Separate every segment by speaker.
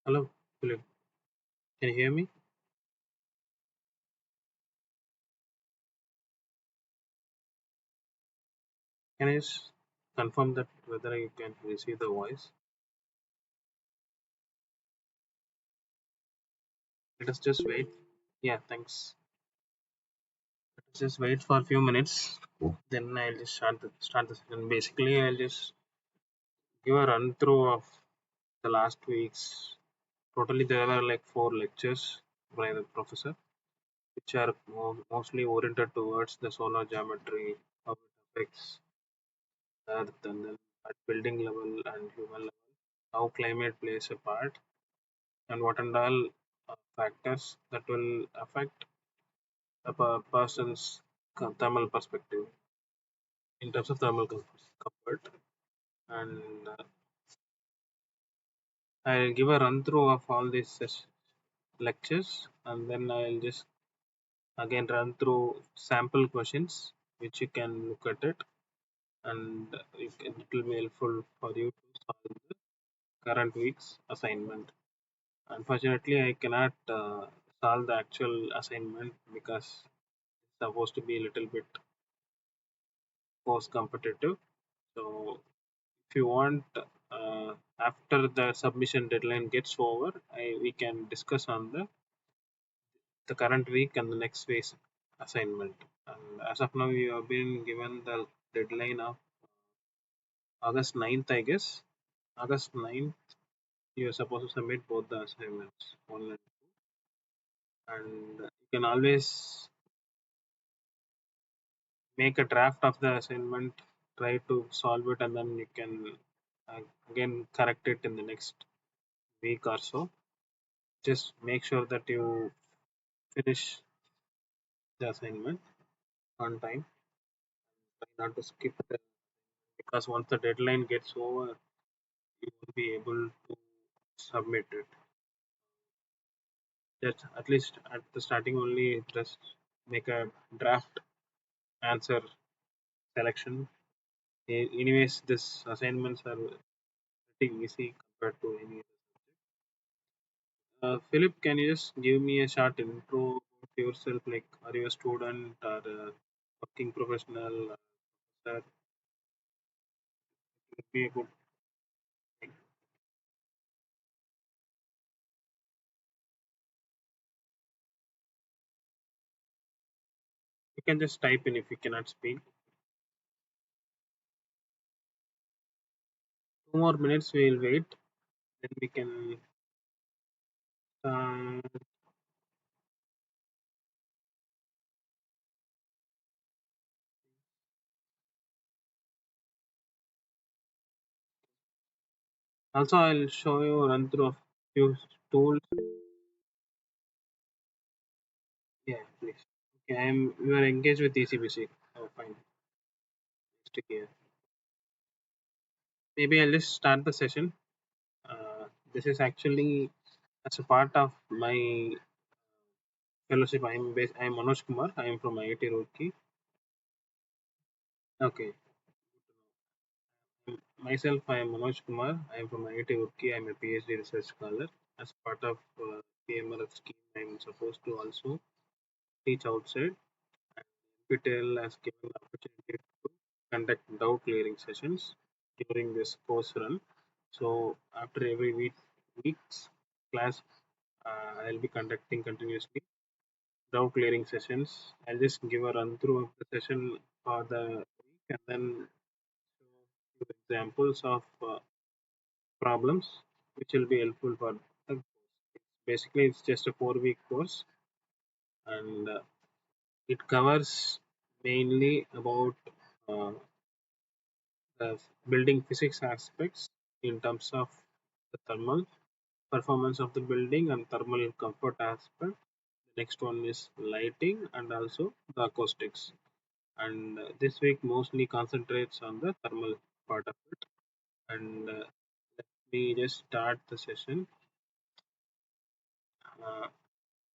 Speaker 1: Hello, Philip. Can you hear me? Can I just confirm that whether you can receive the voice? Let us just wait. Yeah, thanks. Let us just wait for a few minutes. Then I'll just start the session. Basically, I'll just give a run through of the last week's. Totally, there were like four lectures by the professor, which are mostly oriented towards the solar geometry, how it affects Earth, and then at building level and human level, how climate plays a part, and what and all factors that will affect a person's thermal perspective in terms of thermal comfort. And I'll give a run through of all these lectures, and then I'll just again run through sample questions which you can look at it, and it will be helpful for you to solve the current week's assignment. Unfortunately, I cannot solve the actual assignment because it's supposed to be a little bit course competitive. So if you want, after the submission deadline gets over, we can discuss on the current week and the next week's assignment. And as of now, you have been given the deadline of August 9th, I guess. August 9th, you are supposed to submit both the assignments, one and two. And you can always make a draft of the assignment, try to solve it, and then you can uh, again correct it in the next week or so. Just make sure that you finish the assignment on time. Try not to skip the, because once the deadline gets over, you won't be able to submit it. Just at least at the starting only, just make a draft answer selection. Anyways, this assignments are pretty easy compared to any other subject. Philip, can you just give me a short intro about yourself? Like, are you a student or a working professional? That would be a good thing. You can just type in if you cannot speak. 2 more minutes we'll wait. Then we can. Uh, Also, I'll show you a run through of few tools. Yeah, please. Okay, I'm. You are engaged with ECBC. Oh, fine. Stick here. Maybe I'll just start the session. This is actually as a part of my fellowship. I'm Manoj Kumar. I am from IIT Roorkee. Okay. Myself, I am Manoj Kumar. I am from IIT Roorkee. I am a PhD research scholar. As part of PMRF scheme, I am supposed to also teach outside. And NPTEL has given the opportunity to conduct doubt clearing sessions during this course run. So after every week's class, I'll be conducting continuously doubt clearing sessions. I'll just give a run through of the session for the week and then show few examples of problems which will be helpful for the course. Basically, it's just a 4 week course, and it covers mainly about uh, the building physics aspects in terms of the thermal performance of the building and thermal comfort aspect. The next one is lighting and also the acoustics. And this week mostly concentrates on the thermal part of it. And let me just start the session. Uh,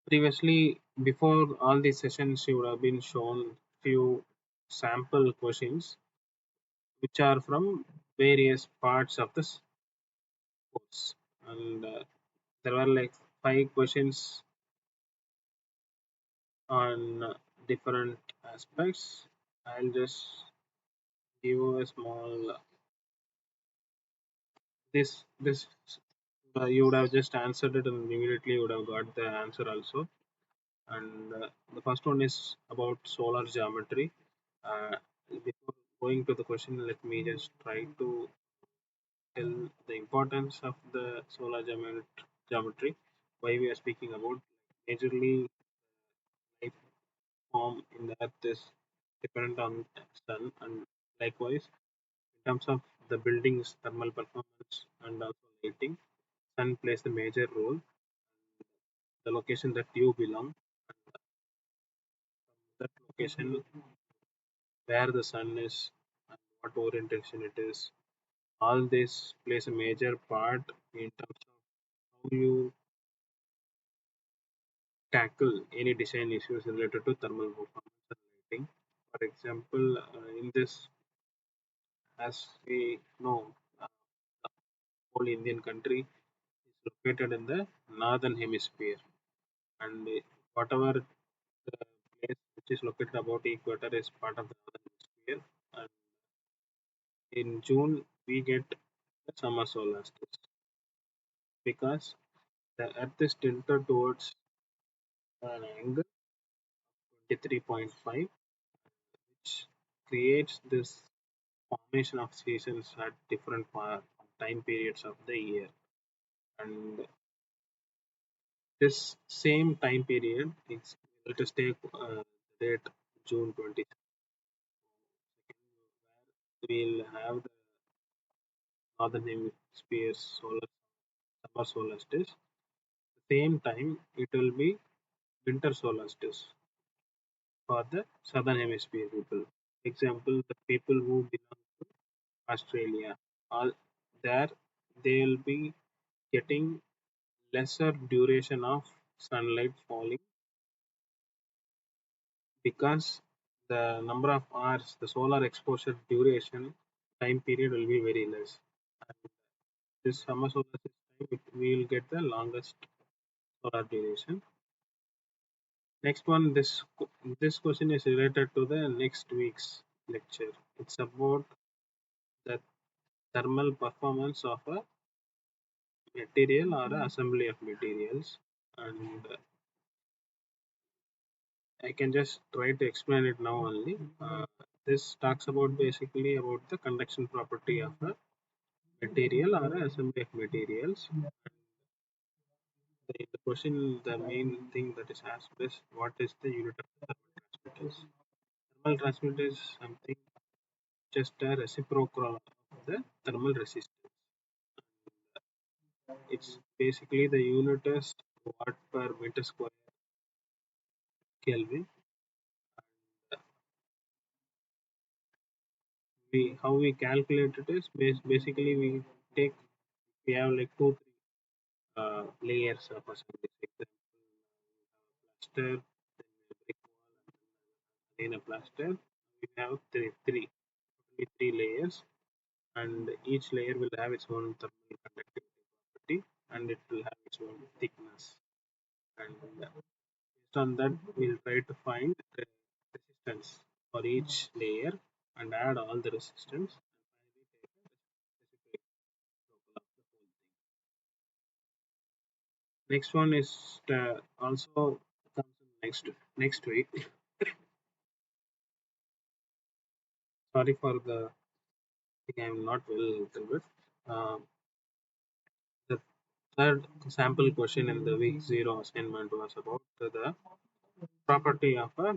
Speaker 1: Previously, before all these sessions, you would have been shown few sample questions which are from various parts of the course. And there were like 5 questions on different aspects. I'll just give you a small this you would have just answered it and immediately you would have got the answer also. And the first one is about solar geometry. Before going to the question, let me just try to tell the importance of the solar geometry. Why we are speaking about majorly life form in the earth is dependent on sun, and likewise in terms of the building's thermal performance and also lighting, sun plays a major role. The location that you belong, that location where the sun is and what orientation it is, all this plays a major part in terms of how you tackle any design issues related to thermal performance and lighting. For example, in this, as we know, uh, the whole Indian country is located in the northern hemisphere, and whatever the place which is located above the equator is part of the northern hemisphere. And in June, we get the summer solstice because the Earth is tilted towards an angle 23.5, which creates this formation of seasons at different time periods of the year. And this same time period, let us take date June 22nd, where we'll have the northern hemisphere summer solstice. The same time, it will be winter solstice for the southern hemisphere people. Example, the people who belong to Australia, all there they will be getting lesser duration of sunlight falling because the number of hours, the solar exposure duration time period will be very less. And this summer solar system, we will get the longest solar duration. Next one, this question is related to the next week's lecture. It's about the thermal performance of a material or a assembly of materials, and I can just try to explain it now only. This talks about basically about the conduction property of a material or a assembly of materials. The question, the main thing that is asked is what is the unit of the thermal transmitters? Thermal transmitter is something just a reciprocal of the thermal resistance. It's basically the unit is watt per meter square Kelvin. We how we calculate it is basically take we have like two layers of assembly. Example, plaster, then a brick wall, and then a plaster. We have three layers, and each layer will have its own thermal conductivity property, and it will have its own thickness. And based on that, we'll try to find the resistance for each layer and add all the resistance. And finally, take a reciprocal of the whole thing. Next one is also comes in next week. Sorry for the thing, I'm not well a little bit. Uh, the third sample question in the week zero assignment was about the property of a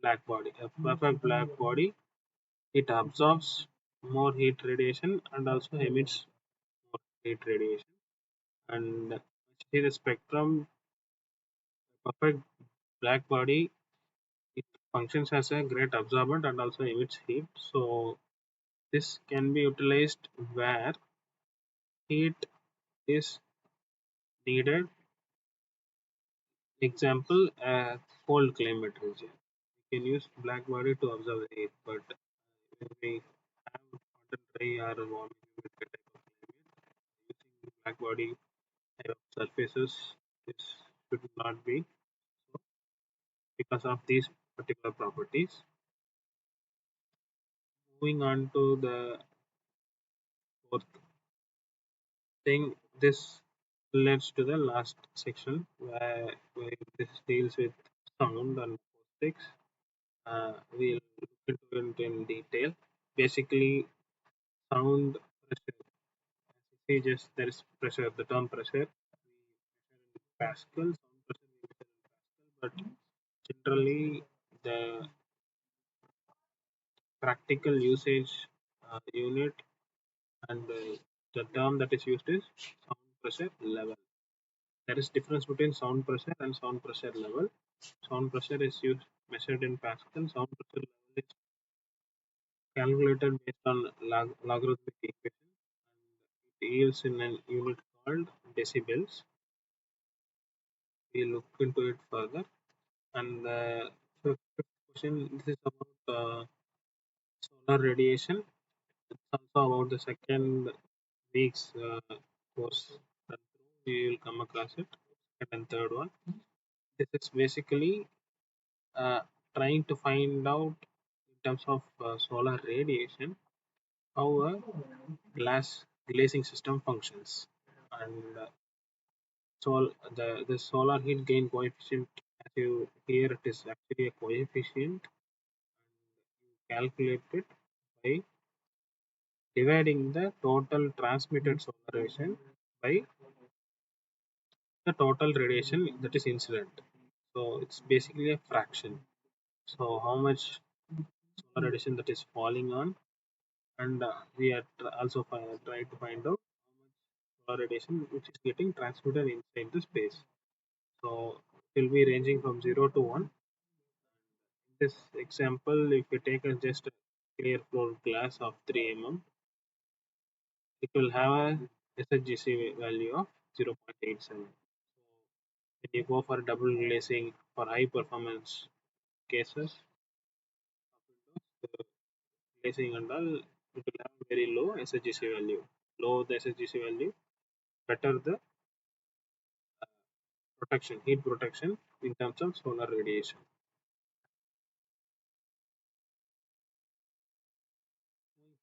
Speaker 1: black body. A perfect black body, it absorbs more heat radiation and also emits more heat radiation. And See the spectrum, perfect black body, it functions as a great absorbent and also emits heat. So this can be utilized where heat is needed. Example, a cold climate region. We can use black body to absorb the heat, but when we have hot and dry or warm humid type of climate, using black body type of surfaces, this should not be so because of these particular properties. Moving on to the fourth thing, this leads to the last section where this deals with sound and acoustics. We'll look into it in detail. Basically, sound pressure. See, just there is pressure. The term pressure, we measure in Pascal. Sound pressure we measure in Pascal, but generally the practical usage unit and the term that is used is sound pressure level. There is difference between sound pressure and sound pressure level. Sound pressure is used measured in Pascal. Sound pressure level is calculated based on logarithmic equation. It yields in an unit called decibels. We look into it further. And the fifth question, this is about solar radiation. It's also about the second week's course. Run through. You will come across it. Second and third one. This is basically uh, trying to find out in terms of solar radiation how a glazing system functions. And so the solar heat gain coefficient, as you hear, it is actually a coefficient. You calculate it by dividing the total transmitted solar radiation by the total radiation that is incident. So it's basically a fraction. So how much solar radiation that is falling on, and we are also trying to find out how much solar radiation which is getting transmitted inside the space. So it will be ranging from 0 to 1. In this example, if you take a just a clear floor glass of 3 mm, it will have a SHGC value of 0.87. So when you go for double glazing for high performance cases of Windows, the glazing and all, it will have very low SHGC value. Low the SHGC value, better the protection, heat protection in terms of solar radiation.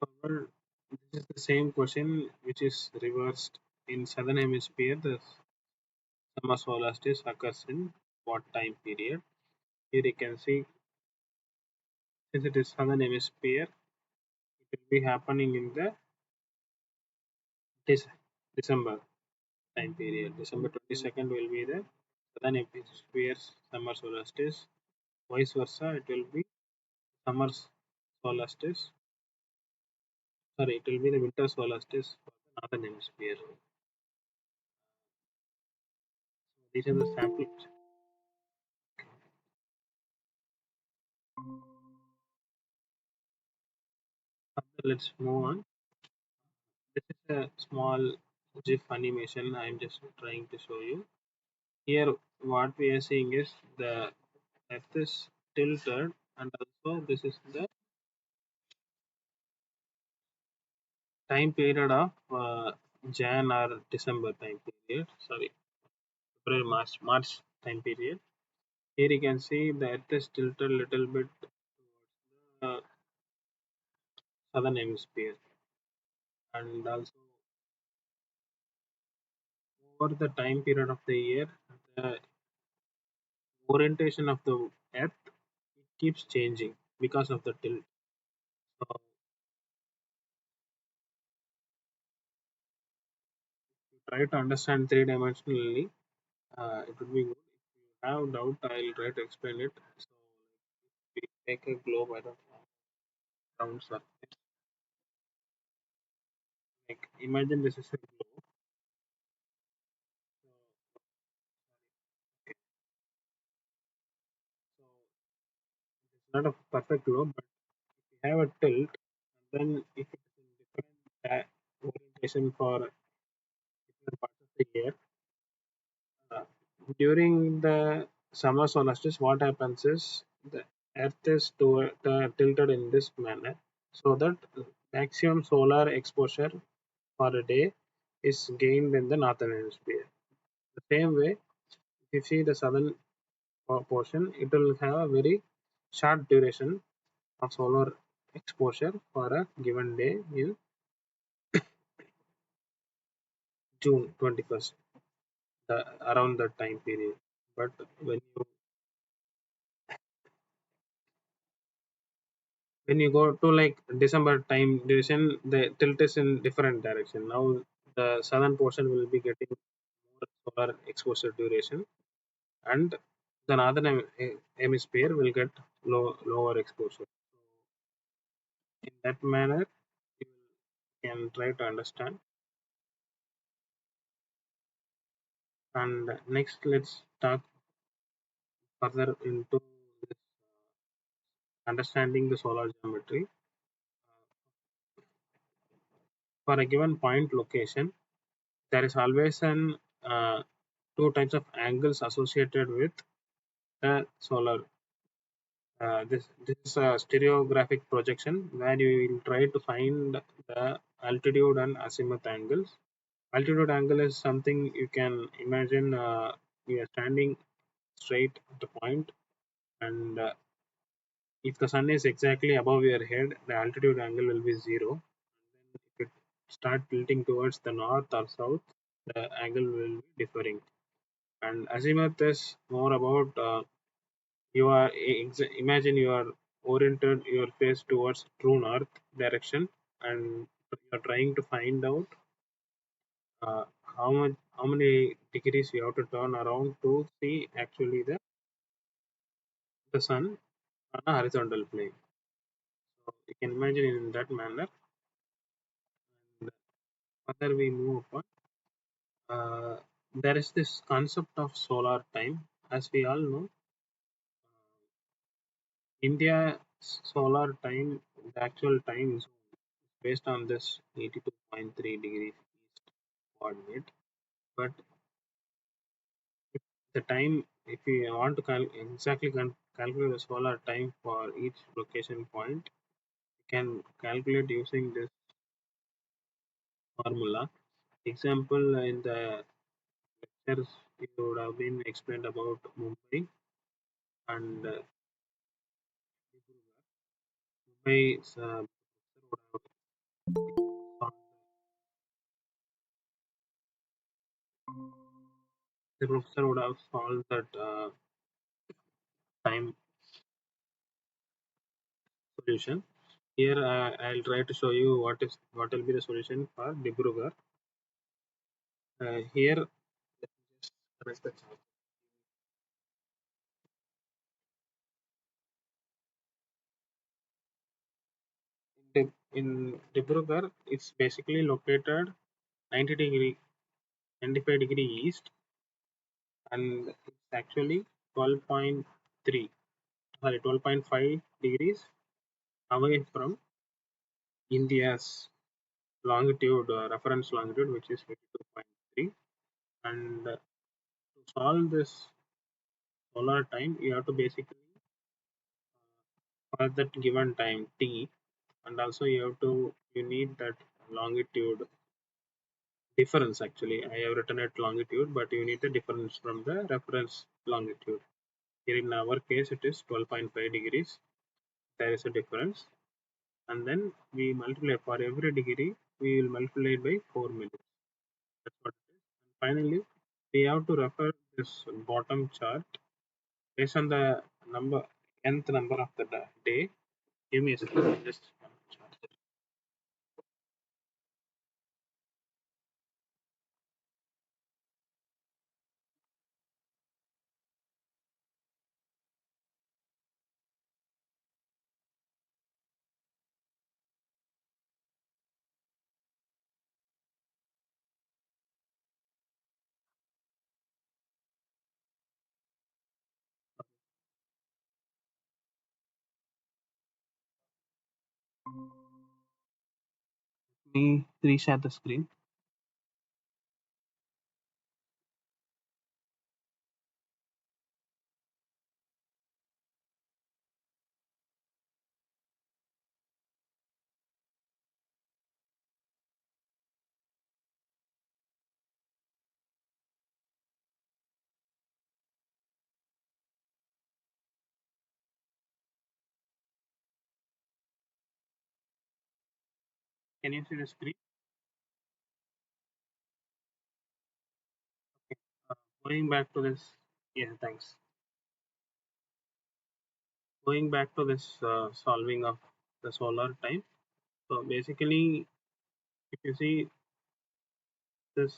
Speaker 1: Moving forward, this is the same question which is reversed in southern hemisphere. The summer solstice occurs in what time period? Here you can see, since it is southern hemisphere, it will be happening in the this December time period. December 22nd will be the southern hemisphere's summer solstice. Vice versa, it will be summer solstice. Sorry, it will be the winter solstice for the northern hemisphere. So these are the samples. Let's move on. This is a small GIF animation I'm just trying to show you. Here, what we are seeing is the earth is tilted, and also this is the time period of Jan or December time period. Sorry, February, March time period. Here you can see the earth is tilted a little bit towards the southern hemisphere, and also over the time period of the year, the orientation of the earth keeps changing because of the tilt. So try to understand three-dimensionally. It would be good. If you have doubt, I'll try to explain it. So we take a globe at a round surface. Like imagine this is a globe. not a perfect globe, but we have a tilt, then if it is in different orientation for different parts of the year, uh, during the summer solstice, what happens is the Earth is tilted in this manner so that maximum solar exposure for a day is gained in the northern hemisphere. The same way, if you see the southern portion, it will have a very short duration of solar exposure for a given day in June 21st, around that time period. But when you go to like December time duration, the tilt is in different direction. Now the southern portion will be getting more solar exposure duration, and the northern hemisphere will get lower exposure. So in that manner, you can try to understand. And next, let's talk further into this, understanding the solar geometry. For a given point location, there is always an two types of angles associated with the solar. This is a stereographic projection where you will try to find the altitude and azimuth angles. Altitude angle is something you can imagine, you are standing straight at the point, and if the sun is exactly above your head, the altitude angle will be zero. Then if it start tilting towards the north or south, the angle will be differing. And azimuth is more about, you are imagine you are oriented your face towards true north direction, and you are trying to find out how many degrees you have to turn around to see actually the sun on a horizontal plane. So you can imagine in that manner. And further we move on, there is this concept of solar time. As we all know, India's solar time, the actual time zone is based on this 82.3 degrees east coordinate. But if the time, if we want to exactly calculate the solar time for each location point, we can calculate using this formula. Example, in the lectures, it would have been explained about Mumbai and Mumbai's the professor would have solved that time solution. Here I'll try to show you what will be the solution for Dibrugarh. Here, let me just connect the chart. In Dibrugarh, it's basically located 95 degree east, and it's actually 12.3, sorry, 12.5 degrees away from India's longitude, reference longitude, which is 52.3. And to solve this solar time, you have to basically, for that given time t, and also you need that longitude difference. Actually, I have written it longitude, but you need the difference from the reference longitude. Here in our case, it is 12.5 degrees. There is a difference, and then we multiply for every degree. We will multiply it by 4 minutes. That's what it is. And finally, we have to refer this bottom chart based on the number nth number of the day. Give me a second. Just me reshare the screen. Can you see the screen? Uh, Going back to this, yeah, thanks. Going back to this solving of the solar time. So basically, if you see this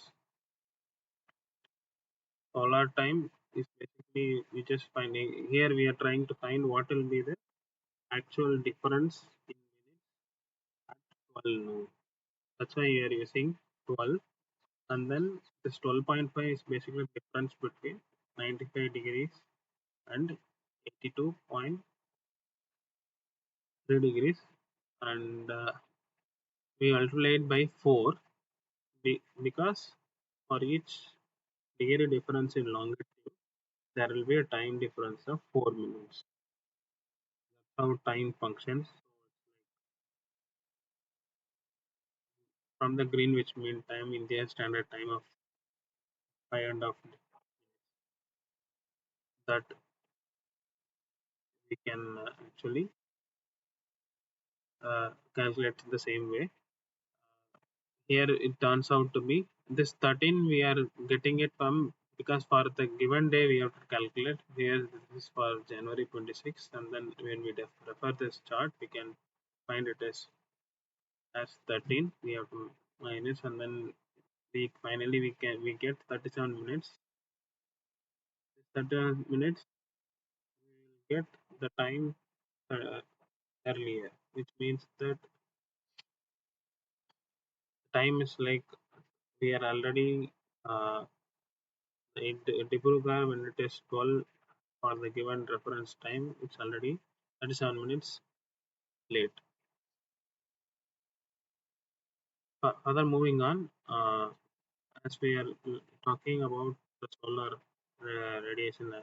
Speaker 1: solar time is basically we just finding here we are trying to find what will be the actual difference in minutes at 12 noon. That's why we are using 12, and then this 12.5 is basically difference between 95 degrees and 82.3 degrees, and we multiply by 4 because for each degree difference in longitude there will be a time difference of 4 minutes. That's how time functions. From the Greenwich Mean Time, India Standard Time of 5.5 that we can actually calculate the same way. Here it turns out to be this 13 we are getting it from because for the given day we have to calculate. Here this is for January 26th, and then when we refer this chart we can find it as 13. We have to minus, and then we finally we get 37 minutes. 37 minutes we will get the time uh, earlier, which means that time is like we are already in Dibrugarh when it is 12 for the given reference time, it's already 37 minutes late. Further moving on, as we are talking about the solar radiation,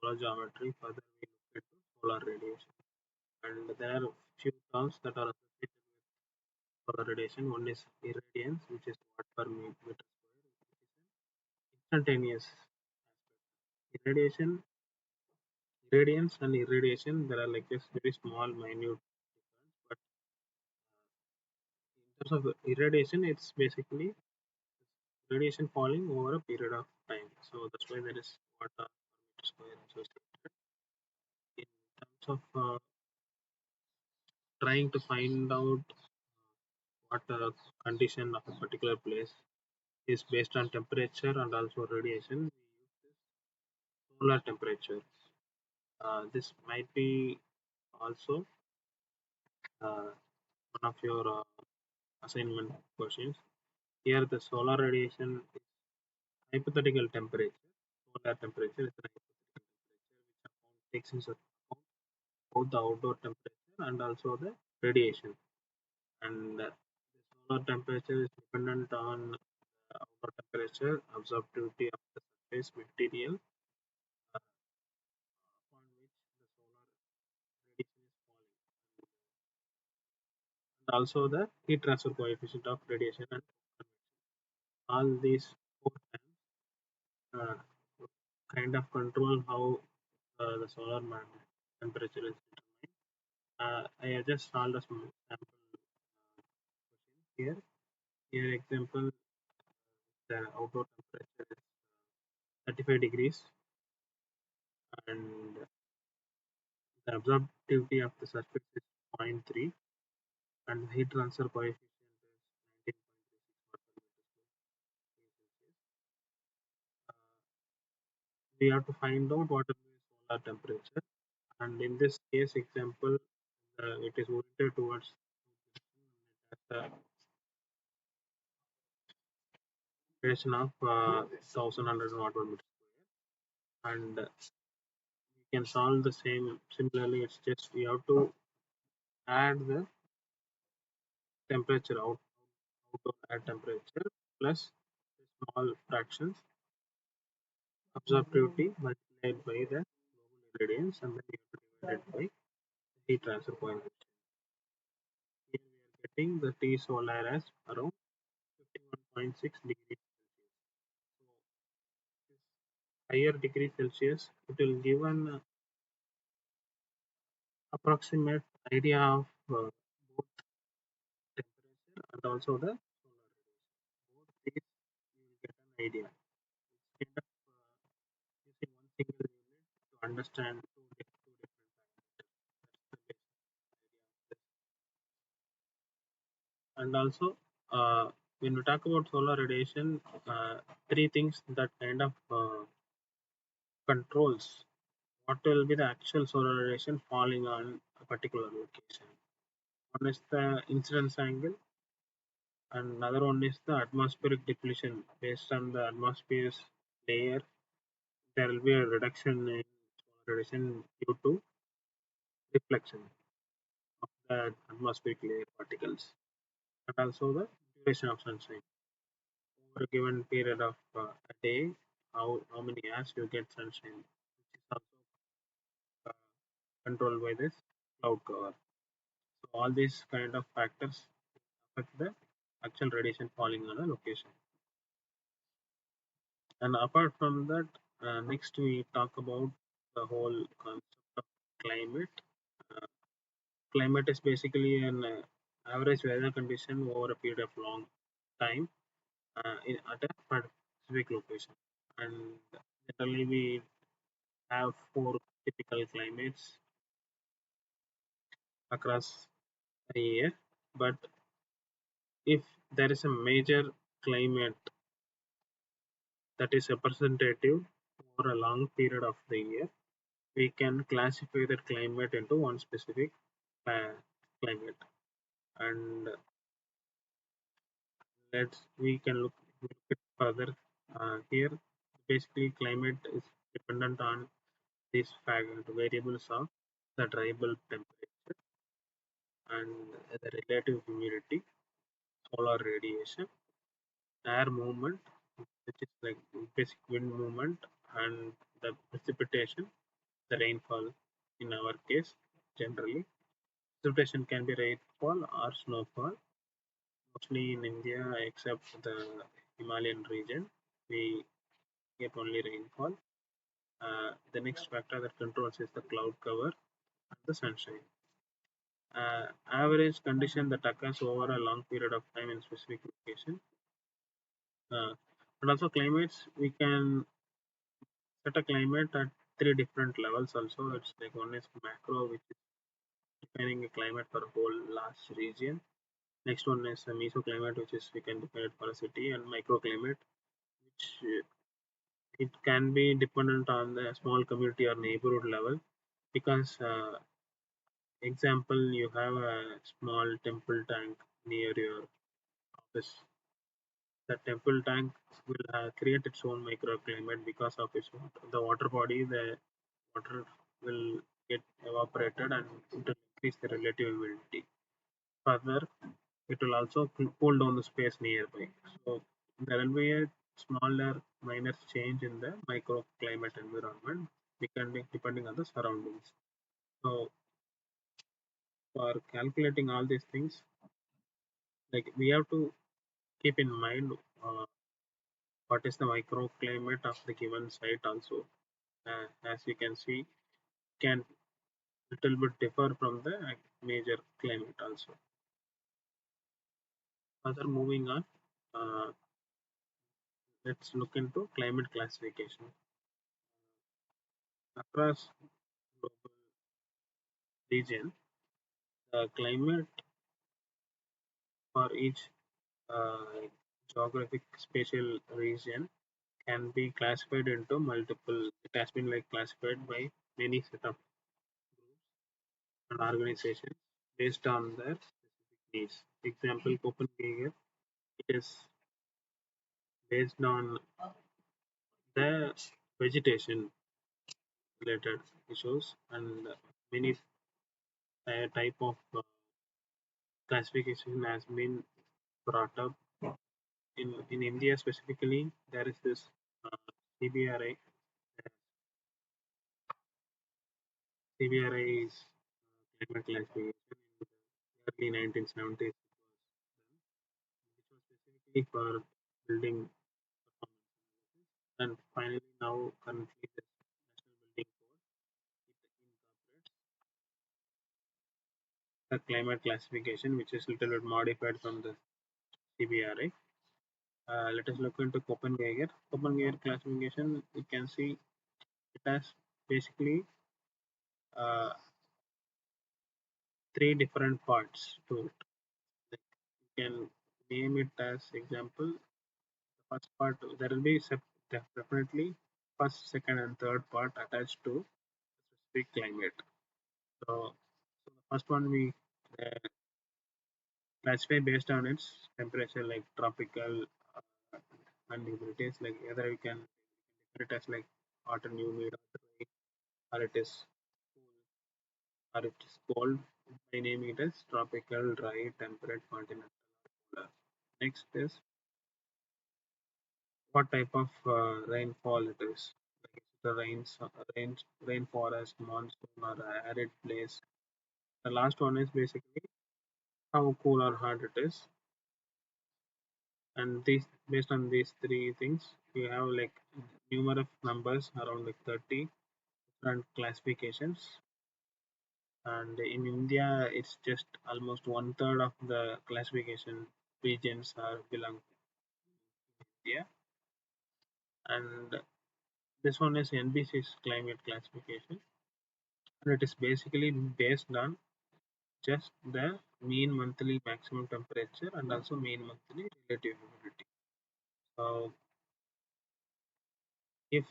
Speaker 1: solar geometry, further we look into solar radiation. And there are few terms that are associated with solar radiation. One is irradiance, which is watt per meter square, which is an instantaneous aspect. Irradiance and irradiation, there are like this very small, minute difference. But in terms of irradiation, it's basically radiation falling over a period of time. So that's why there is watt per meter square associated. In terms of trying to find out what condition of a particular place is based on temperature and also radiation, we use this solar temperature. This might be also one of your assignment questions. Here, the solar radiation is hypothetical temperature. Solar temperature is an hypothetical temperature which takes into account both the outdoor temperature and also the radiation. And the solar temperature is dependent on the outdoor temperature, absorptivity of the surface material upon which the solar radiation is falling, and also the heat transfer coefficient of radiation and convection. All these four terms uh, kind of control how the solar temperature is determined. I just solved a sample question here. Here example, the outdoor temperature is 35 degrees, and the absorptivity of the surface is 0.3, and the heat transfer coefficient is 19.36 watt per meter square Celsius. Uh, we have to find out what is the solar temperature, and in this case example, it is oriented towards the duration of 1100 watt per meter square, and we can solve the same similarly. It's just we have to add the temperature outdoor air temperature plus small fractions absorptivity multiplied by the global irradiance and then you have to divide it by heat transfer coefficient. Here we are getting the T solar as around 51.6 degrees Celsius. So this higher degree Celsius, it will give an approximate idea of both temperature and also the solar radiation. Both these you will get an idea. Instead of using one single unit to understand two different parameters. That's the basic idea of this. And also, when we talk about solar radiation, three things that kind of controls what will be the actual solar radiation falling on a particular location. One is the incidence angle, and another one is the atmospheric depletion. Based on the atmosphere's layer, there will be a reduction in solar radiation due to reflection of the atmospheric layer particles, and also the duration of sunshine. Over a given period of a day, how many hours you get sunshine, which is also uh, controlled by this cloud cover. So all these kind of factors affect the actual radiation falling on a location. And apart from that, next we talk about the whole concept of climate. Uh, Climate is basically an average weather condition over a period of long time at a specific location. And generally, we have four typical climates across a year. But if there is a major climate that is representative over a long period of the year, we can classify that climate into one specific uh, climate. And we can look it further here. Basically, climate is dependent on these variables of the dry bulb temperature and the relative humidity, solar radiation, air movement, which is like basic wind movement, and the precipitation, the rainfall in our case generally. Precipitation can be rainfall or snowfall. Mostly in India, except the Himalayan region, we get only rainfall. The next factor that controls is the cloud cover and the sunshine. Average condition that occurs over a long period of time in specific location. And also climates, we can set a climate at three different levels also. It's like one is macro, which is defining a climate for a whole large region. Next one is a mesoclimate, which is we can define it for a city, and microclimate, which it can be dependent on the small community or neighborhood level. Because example, you have a small temple tank near your office. The temple tank will create its own microclimate because of its water. The water body, the water will get evaporated and it will increase the relative humidity. Further, it will also cool down the space nearby. So there will be a smaller minor change in the microclimate environment depending on the surroundings. So for calculating all these things, like we have to keep in mind what is the microclimate of the given site also. As you can see, can little bit differ from the major climate also. Further moving on, uh, let's look into climate classification. Across global region, the climate for each uh, geographic spatial region can be classified into multiple. It has been like classified by many set of groups and organizations based on their specific needs. Example, Copenhagen, it is based on the vegetation related issues and many type of classification has been brought up in India specifically. There is this uh, CBRI. CBRI is climate classification in the early 1970s, which was specifically for building performance analysis. And finally, now currently, this National Building Code it incorporates the climate classification, which is little bit modified from the CBRI. Let us look into Copenhagen. Copenhagen classification. You can see it has basically uh, three different parts to it. Like you can name it as example. The first part there will be definitely first, second, and third part attached to specific climate. So the first one we uh, classify based on its temperature, like tropical uh, and humidity. Like either we can define it as like hot and humid, or dry, or it is cool, or it is cold. By naming it as tropical, dry, temperate, continental, or polar. Next is what type of rainfall it is. Like is it a rainforest, monsoon, or a arid place. The last one is basically how cool or hot it is. And these based on these three things, you have like numerous numbers around like 30 different classifications. And in India, it's just almost one third of the classification regions are belong to India. And this one is NBC's climate classification, and it is basically based on just the mean monthly maximum temperature and also mean monthly relative humidity. So, if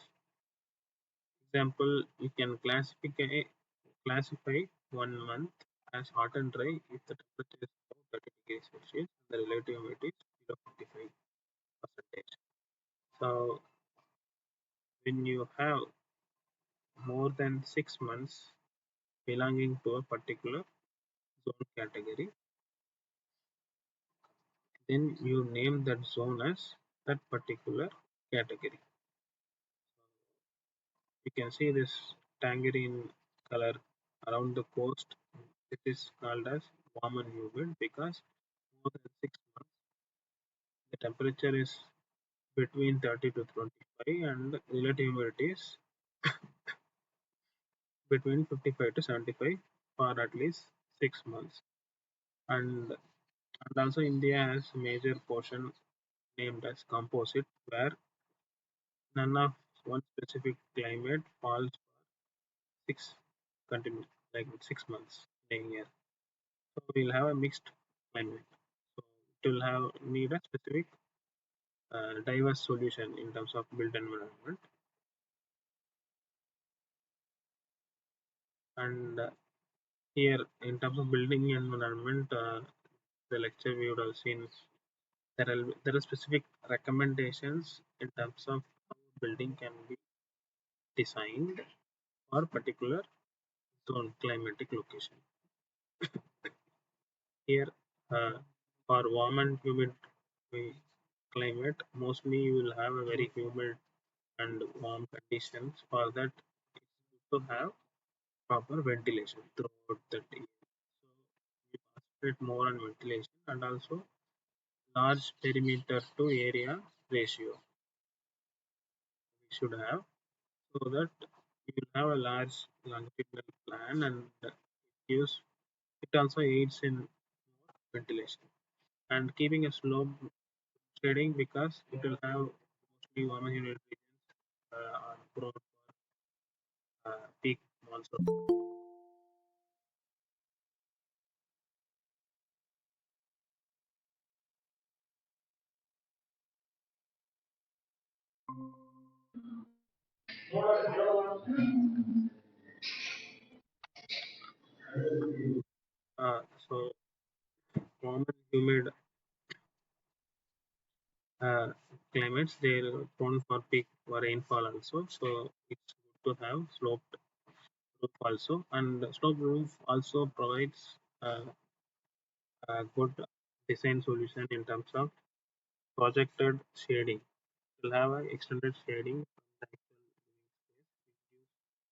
Speaker 1: example, you can classify 1 month as hot and dry if the temperature is above 30 degrees Celsius and the relative humidity is below 55%. So, when you have more than 6 months belonging to a particular zone category, then you name that zone as that particular category. You can see this tangerine color around the coast. It is called as warm and humid because more than 6 months the temperature is between 30 to 25 and relative humidity is between 55 to 75 for at least 6 months. And also India has a major portion named as composite where none of one specific climate falls for six continue like 6 months in a year. So we'll have a mixed climate. So it will have need a specific diverse solution in terms of built environment. And here in terms of building environment, the lecture we would have seen there are specific recommendations in terms of how building can be designed for particular zone climatic location. Here, for warm and humid climate, mostly you will have a very humid and warm conditions. For that, it's good to have proper ventilation throughout the day. So we concentrate more on ventilation and also large perimeter to area ratio we should have so that you will have a large longitudinal plan and gives it also aids in ventilation and keeping a slope shading because it will have mostly warm and humid regions are prone for peak monsoon. So warm and humid uh, climates they're prone for peak rainfall also. So it's good to have sloped roof also, and sloped roof also provides a good design solution in terms of projected shading. We'll have an extended shading from the actual living space, which gives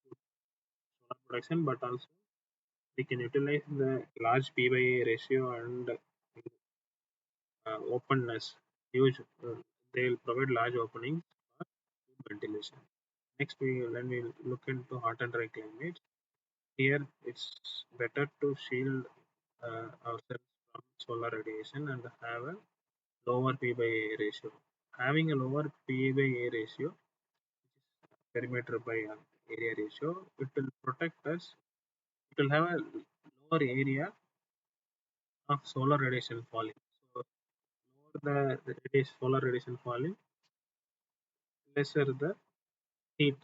Speaker 1: good solar protection, but also we can utilize the large P by A ratio and openness. Huge, they will provide large openings for good ventilation. Next, when we look into hot and dry climates, here it's better to shield ourselves from solar radiation and have a lower P by A ratio. Having a lower P by A ratio, perimeter by area ratio, it will protect us. It will have a lower area of solar radiation falling. So, lower the solar radiation falling, lesser the heat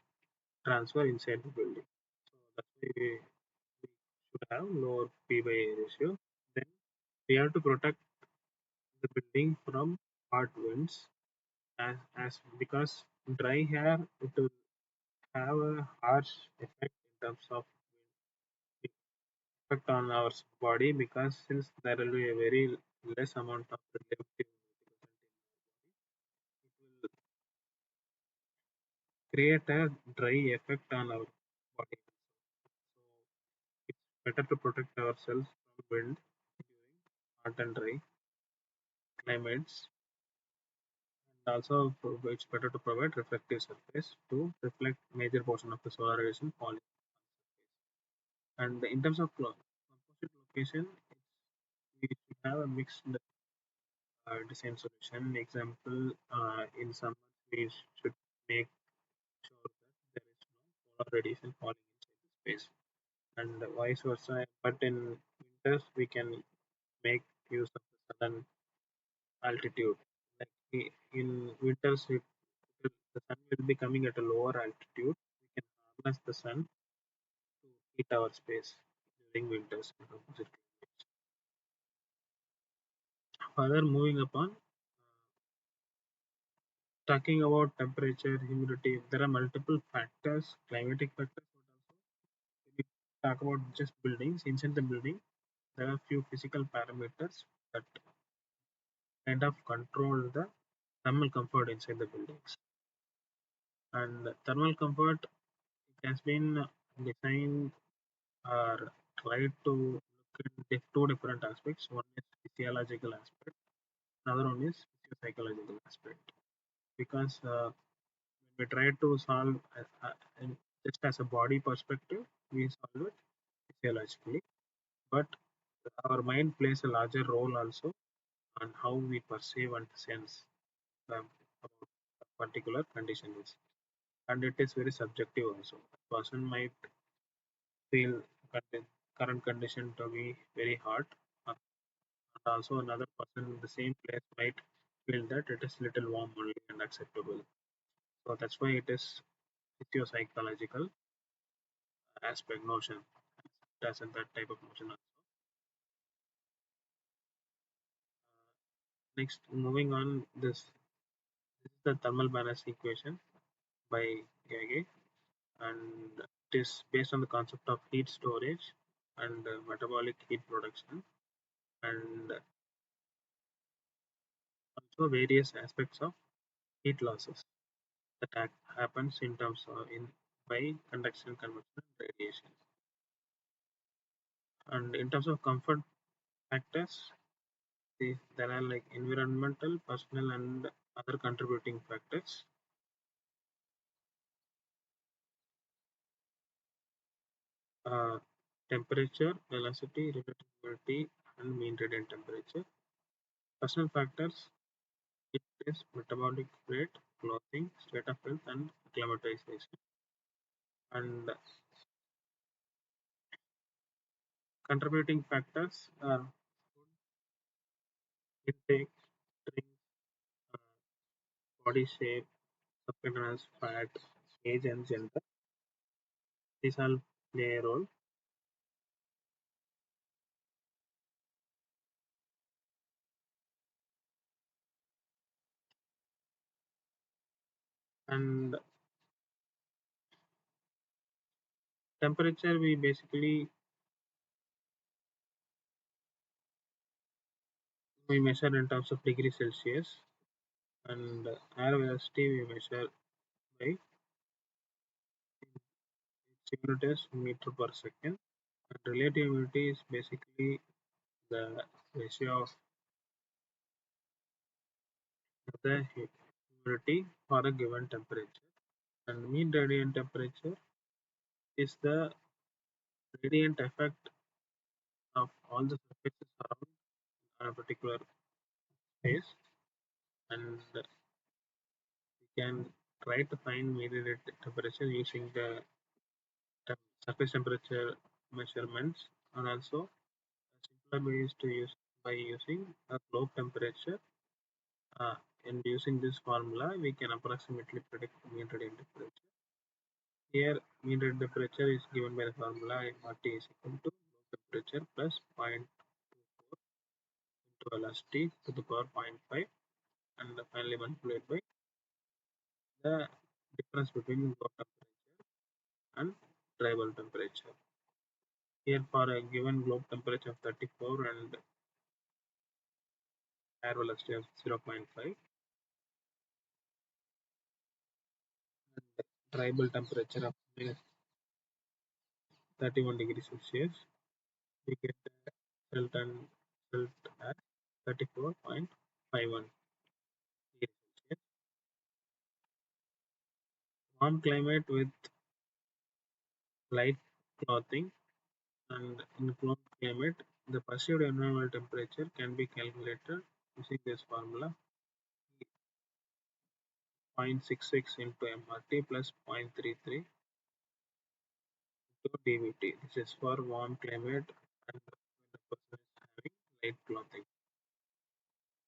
Speaker 1: transfer inside the building. So that's why we should have lower P by A ratio. Then we have to protect the building from hot winds as because dry air it will have a harsh effect in terms of effect on our body because since there will be a very less amount of relative humidity present in our body, it will create a dry effect on our body. So it's better to protect ourselves from wind during hot and dry climates. And also, it's better to provide reflective surface to reflect major portion of the solar radiation falling on surface. And in terms of composite location, we should have a mixed design solution. Example, in summer, we should make sure that there is no solar radiation falling inside the space, and vice versa. But in winters, we can make use of the southern altitude. Like in winters, the sun will be coming at a lower altitude. We can harness the sun to heat our space during winters in composite climates. Further, moving upon, talking about temperature, humidity, there are multiple factors, climatic factors, but also when we talk about just buildings, inside the building, there are few physical parameters that kind of control the thermal comfort inside the buildings. And thermal comfort has been designed or tried to look at two different aspects. One is physiological aspect, another one is psychological aspect. Because when we try to solve in just as a body perspective, we solve it physiologically, but our mind plays a larger role also on how we perceive and sense about a particular conditions, and it is very subjective also. A person might feel current condition to be very hot, and also another person in the same place might feel that it is little warm only and acceptable. So that's why it is psychological aspect notion. It has that type of notion also. Next, moving on, this is the thermal balance equation by Gage, and it is based on the concept of heat storage and metabolic heat production, and also various aspects of heat losses that happens in terms of in by conduction, convection, and radiation. And in terms of comfort factors, there are like environmental, personal, and other contributing factors. uh, Temperature, velocity, relative humidity, and mean radiant temperature. Personal factors, it is metabolic rate, clothing, state of health, and acclimatization. And contributing factors are intake, drinks, uh, body shape, subcutaneous fat, age, and gender. These all play a role. And temperature, we basically we measure in terms of degree Celsius, and air velocity we measure by its unit is meter per second. And relative humidity is basically the ratio of the humidity for a given temperature. And mean radiant temperature is the radiant effect of all the surfaces around a particular space, and we can try to find mean radiant temperature using the surface temperature measurements, and also a simpler way is to use by using a globe temperature. And using this formula, we can approximately predict mean radiant temperature. Here, mean radiant temperature is given by the formula RT is equal to room temperature plus 0.24 into velocity to the power 0.5, and finally multiplied by the difference between globe temperature and dry bulb temperature. Here, for a given globe temperature of 34 and air velocity of 0.5 and dry bulb temperature of minus 31 degrees Celsius, we get the result at 34.51 degrees Celsius. Warm climate with light clothing, and in cold climate, the perceived environmental temperature can be calculated using this formula 0.66 into MRT plus 0.33 into dVT. This is for warm climate and when the person is having light clothing.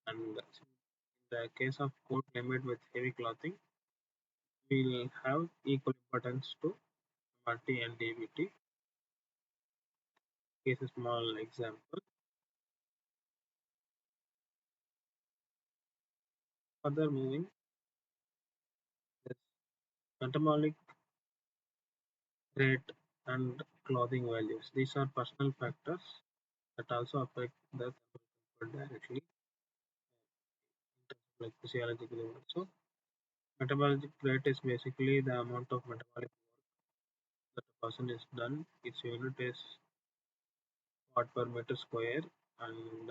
Speaker 1: And in the case of cold climate with heavy clothing, we will have equal importance to MRT and dVT. Here's a small example. Further moving, this metabolic rate and clothing values. These are personal factors that also affect the thermal comfort directly in terms of like physiologically also. Metabolic rate is basically the amount of metabolic that a person is done. Its unit is watt per meter square, and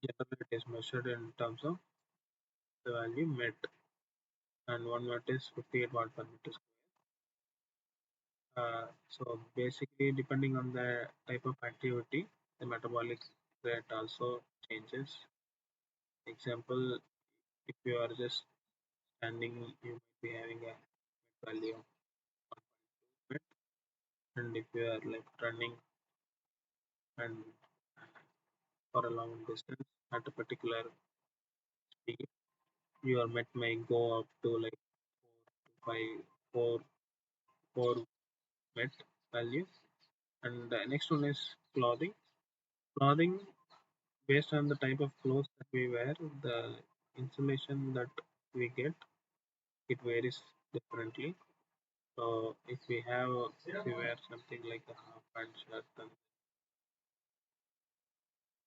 Speaker 1: generally it is measured in terms of the value met, and 1 watt is 58 watt per meter square. So basically, depending on the type of activity, the metabolic rate also changes. Example, if you are just standing, you might be having a value of 1.2 met, and if you are like running and for a long distance at a particular speed, your met may go up to like 4 to 5, 4, 4 met value. And the next one is clothing. Clothing, based on the type of clothes that we wear, the insulation that we get, it varies differently. So if we wear something like a half pant shirt and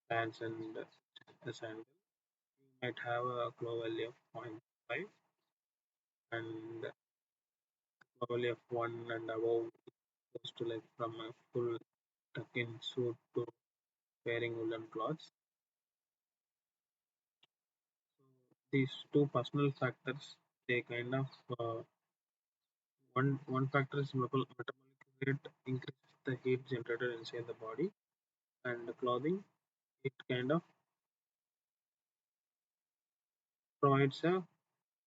Speaker 1: pants and a sandal, we might have a glow value of 0.5, and glow value of 1 and above goes to like from a full tuck-in suit to wearing woolen clothes. So these two personal factors, they kind of one factor is metabolic rate increases the heat generated inside the body, and the clothing, it kind of provides a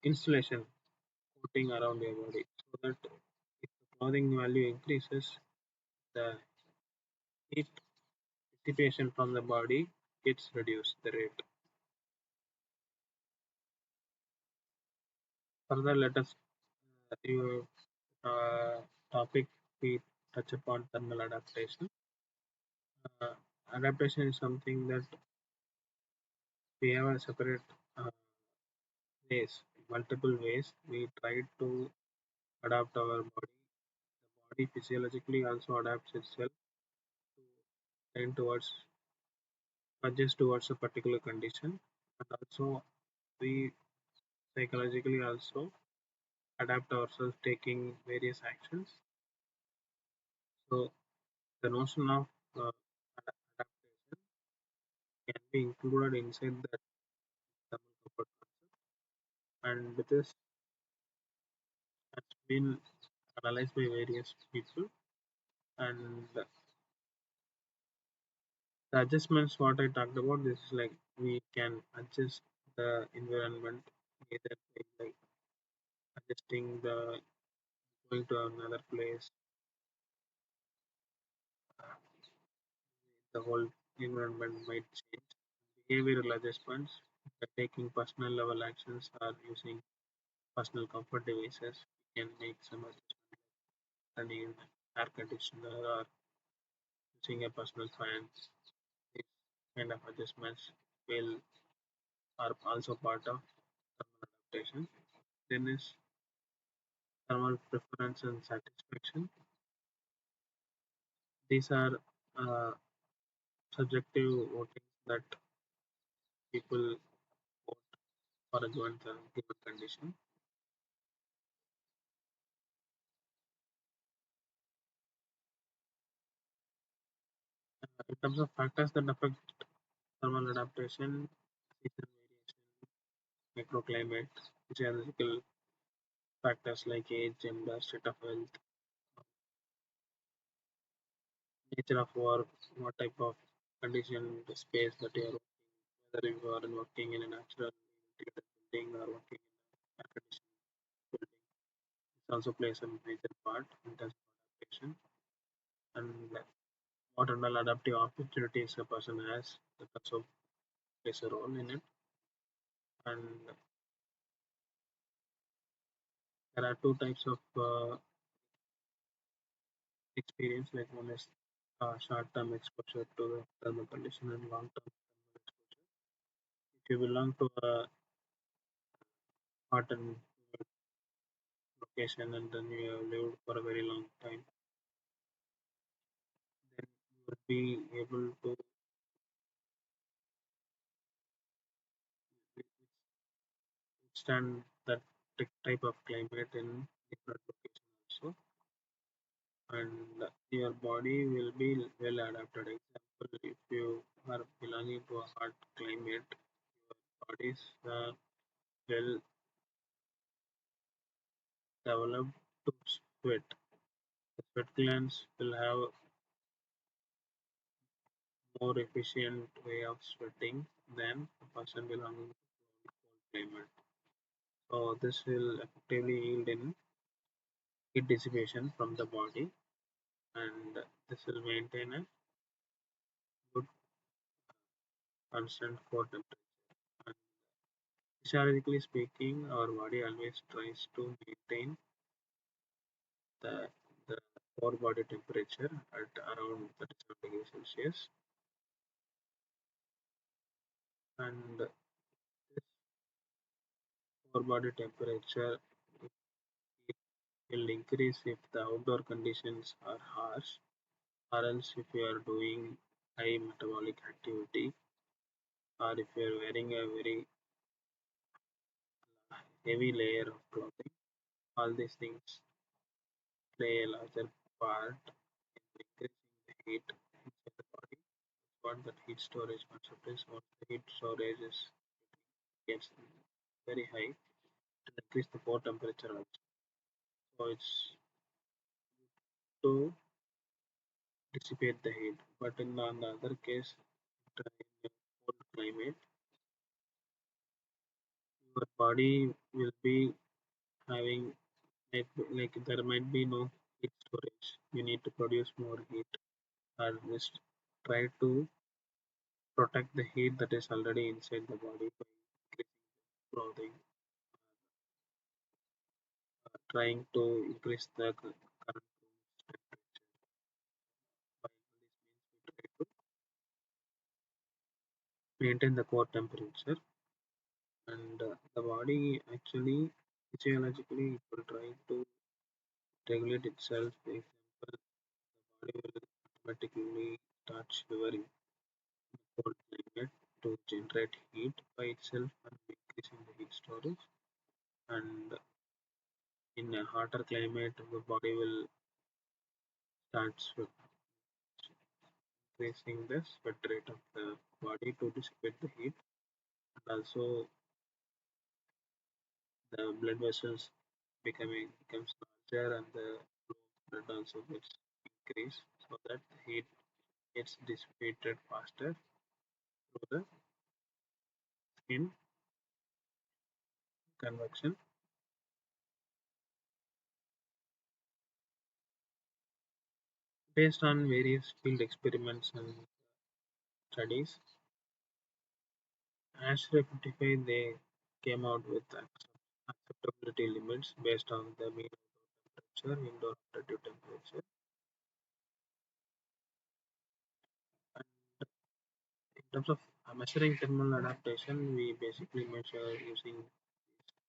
Speaker 1: insulation coating around your body, so that if the clothing value increases, the heat dissipation from the body gets reduced the rate. Further, let us review topic we touch upon thermal adaptation. Uh, Adaptation is something that we have a separate uh, ways, multiple ways. We try to adapt our body. The body physiologically also adapts itself to tend towards adjust towards a particular condition, and also we psychologically also adapt ourselves taking various actions. So the notion of adaptation can be included inside the thermal comfort concept, and this has been analyzed by various people. And the adjustments what I talked about, this is like we can adjust the environment either by like adjusting the going to another place, the whole environment might change. Behavioral adjustments by taking personal level actions or using personal comfort devices. We can make some adjustment, turning in air conditioner or using a personal fan. These kind of adjustments will are also part of thermal adaptation. Then is thermal preference and satisfaction. These are uh, subjective votings that people vote for a given condition. In terms of factors that affect thermal adaptation, season variation, microclimate, geological factors like age, gender, state of health, nature of work, what type of condition, the space that you are working, whether you are working in a natural ventilated building or working in a air conditioned building. This also plays a major part in terms of adaptation, and what and all adaptive opportunities a person has that also plays a role in it. And there are two types of experience, like one is short-term exposure to the thermal condition and long-term thermal exposure. If you belong to a hot and humid location and then you have lived for a very long time, then you would be able to withstand that type of climate in different locations also, and your body will be well adapted. Example, if you are belonging to a hot climate, your body is well developed to sweat. The sweat glands will have more efficient way of sweating than a person belonging to cold climate. So this will effectively yield in heat dissipation from the body, and this will maintain a good constant core temperature. And physiologically speaking, our body always tries to maintain the the core body temperature at around 37 degrees Celsius, and this core body temperature will increase if the outdoor conditions are harsh, or else if you are doing high metabolic activity, or if you are wearing a very heavy layer of clothing. All these things play a larger part in increasing the heat inside the body. What that heat storage concept is, what the heat storage is gets very high to increase the core temperature also. So it's to dissipate the heat. But on the other case, in a cold climate, your body will be having like there might be no heat storage. You need to produce more heat, or just try to protect the heat that is already inside the body by increasing clothing, trying to increase the current room temperature. By this means we try to maintain the core temperature, and the body actually physiologically it will try to regulate itself. For example, the body will automatically start shivering cold climate to generate heat by itself and increasing the heat storage. And in a hotter climate, the body will start increasing the sweat rate of the body to dissipate the heat. And also the blood vessels becomes larger and the blood also gets increased so that the heat gets dissipated faster through the skin convection. Based on various field experiments and studies, Ashray 55 they came out with acceptability limits based on the mean temperature, indoor operative temperature. And in terms of measuring thermal adaptation, we basically measure using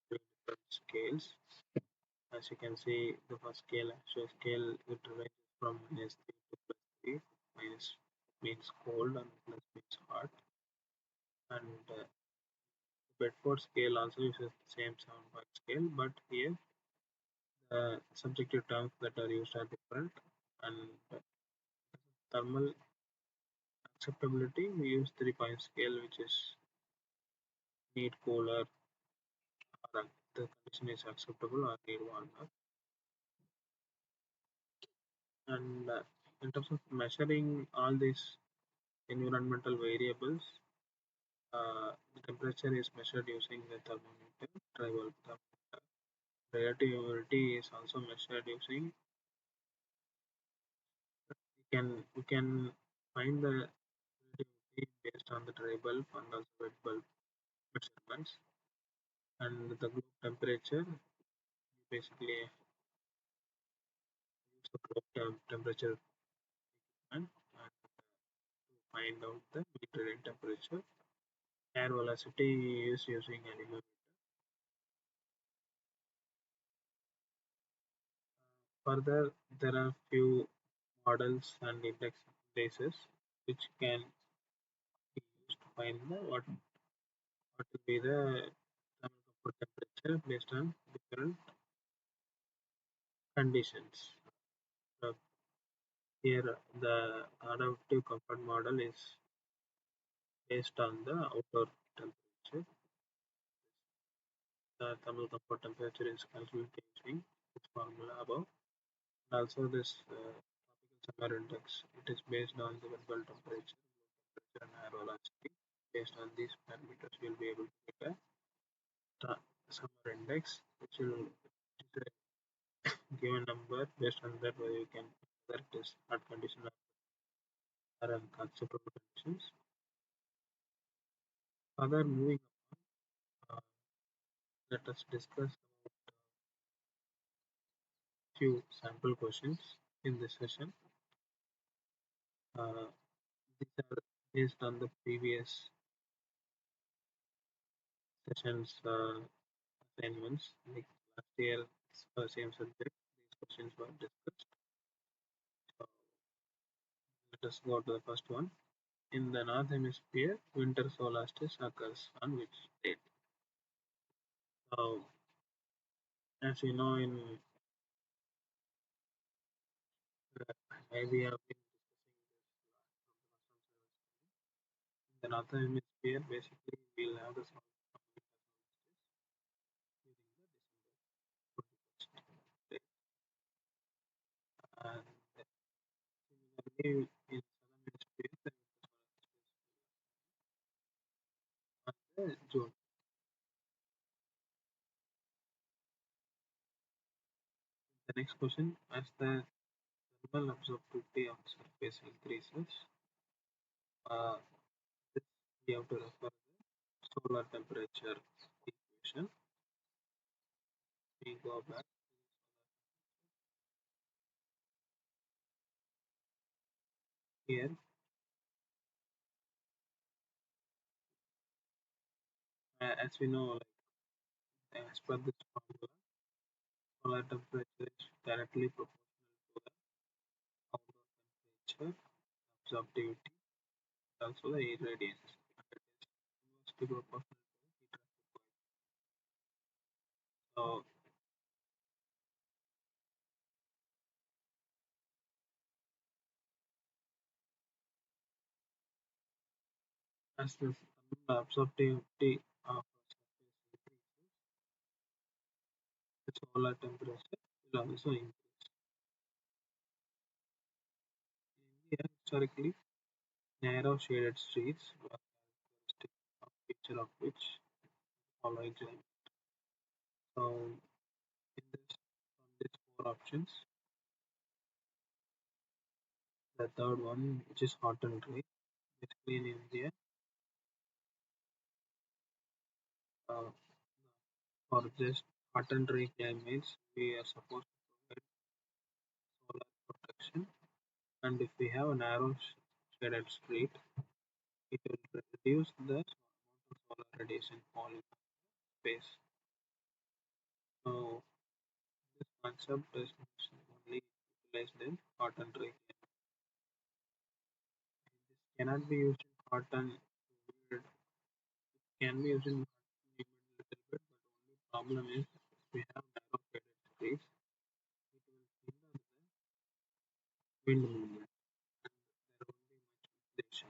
Speaker 1: three different scales. As you can see, the first scale, Ashray scale, it ranges from -3 to +3. Minus means cold and plus means hot. And Bedford scale also uses the same 7-point scale, but here the subjective terms that are used are different. And thermal acceptability, we use 3-point scale, which is need cooler, or the condition is acceptable, or need warmer. And in terms of measuring all these environmental variables, the temperature is measured using the thermometer, tribal thermometer. Relative humidity is also measured using. We can find the relativity based on the dry bulb and also wet bulb measurements. And the globe temperature, basically use the globe temperature and to find out the meter temperature. Air velocity is using anemometer. Further, there are few models and indices which can be used to find what will be the thermal comfort temperature based on different conditions. Uh, Here, the adaptive comfort model is based on the outdoor temperature. The thermal comfort temperature is calculated using this formula above. And also this tropical summer index, it is based on the visual temperature, and air velocity. Based on these parameters, we will be able to get a summer index, which will give a number. Based on that, whether you can whether it is hot condition or unacceptable conditions. Further moving, uh, let us discuss few sample questions in this session. Uh, these are based on the previous sessions assignments, like last year, same subject. These questions were discussed. So let us go to the first one. In the north hemisphere, winter solstice occurs on which date? So, as you know, in we have been discussing this in the northern hemisphere. Basically, we'll have the solstice during the December 21st, and similarly in southern hemisphere, the winter solstice on the June. The next question: as the thermal absorptivity of surface increases, uh, this we have to refer to solar temperature equation. We go back here. As we know, like, as per this formula, solar temperature is directly proportional to the outdoor temperature absorptivity. also the irradiance. And it is inversely proportional to the heat transfer coefficient. So as the thermal absorptivity of a surface increases, the solar temperature will also increase. In India, historically, narrow shaded streets were characteristic, a feature of which following example. So in this from these four options, the third one, which is hot and dry, basically in India, uh, for just hot and dry climates, we are supposed to provide solar protection. And if we have a narrow shaded street, it will reduce the amount of solar radiation falling on space. So this concept is only utilized in hot and dry climates. This cannot be used in hot and humid. Can be used in hot and humid little bit, but only problem is if we have narrow shaded streets, it will hinder the wind movement and there won't be much ventilation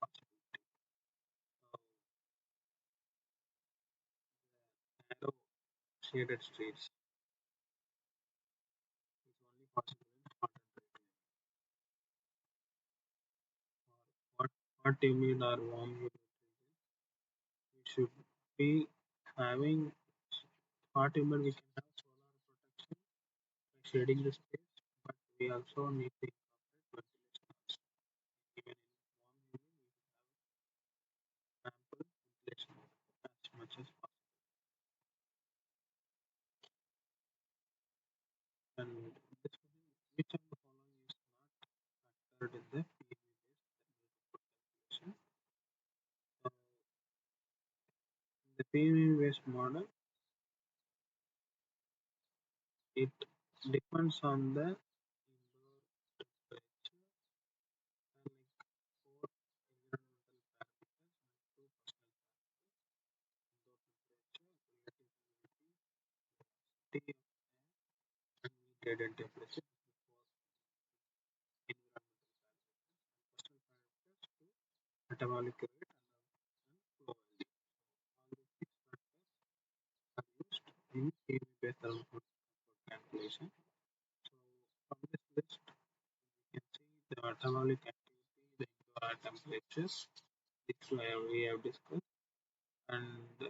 Speaker 1: possibility. So narrow shaded streets is only possible in hot and dry climate. For hot, humid or warm humid regions, we should be having hot humid. We can have solar protection by shading the space, but we also need to incorporate ventilation also. Even in warm humid, we should have ample ventilation as much as possible. And this which of the following is not factored in the PME-based thermal output calculation? So in the PME-based model, it depends on the indoor temperature and like four environmental parameters and two personal parameters: indoor temperature, relative humidity, velocity of air, and mean radiant temperature. These are four environmental parameters, and personal parameters to metabolic rate and flow value. All these six factors are used in PME-based thermal comfort calculation. So from this list, you can see the metabolic activity, the indoor air temperatures, which we have discussed, and the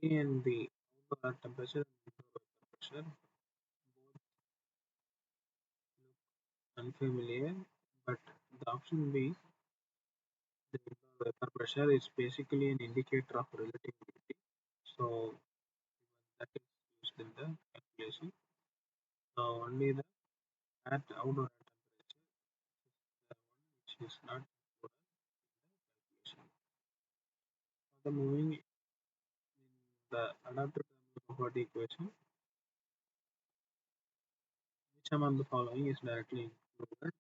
Speaker 1: A and B, outdoor air temperature and indoor vapor pressure, both look unfamiliar, but the option B, the indoor vapor pressure, is basically an indicator of relative humidity. So that is used in the calculation. So only the outdoor air temperature is the one which is not included in the calculation. Further moving in the adaptive thermal comfort equation, which among the following is directly included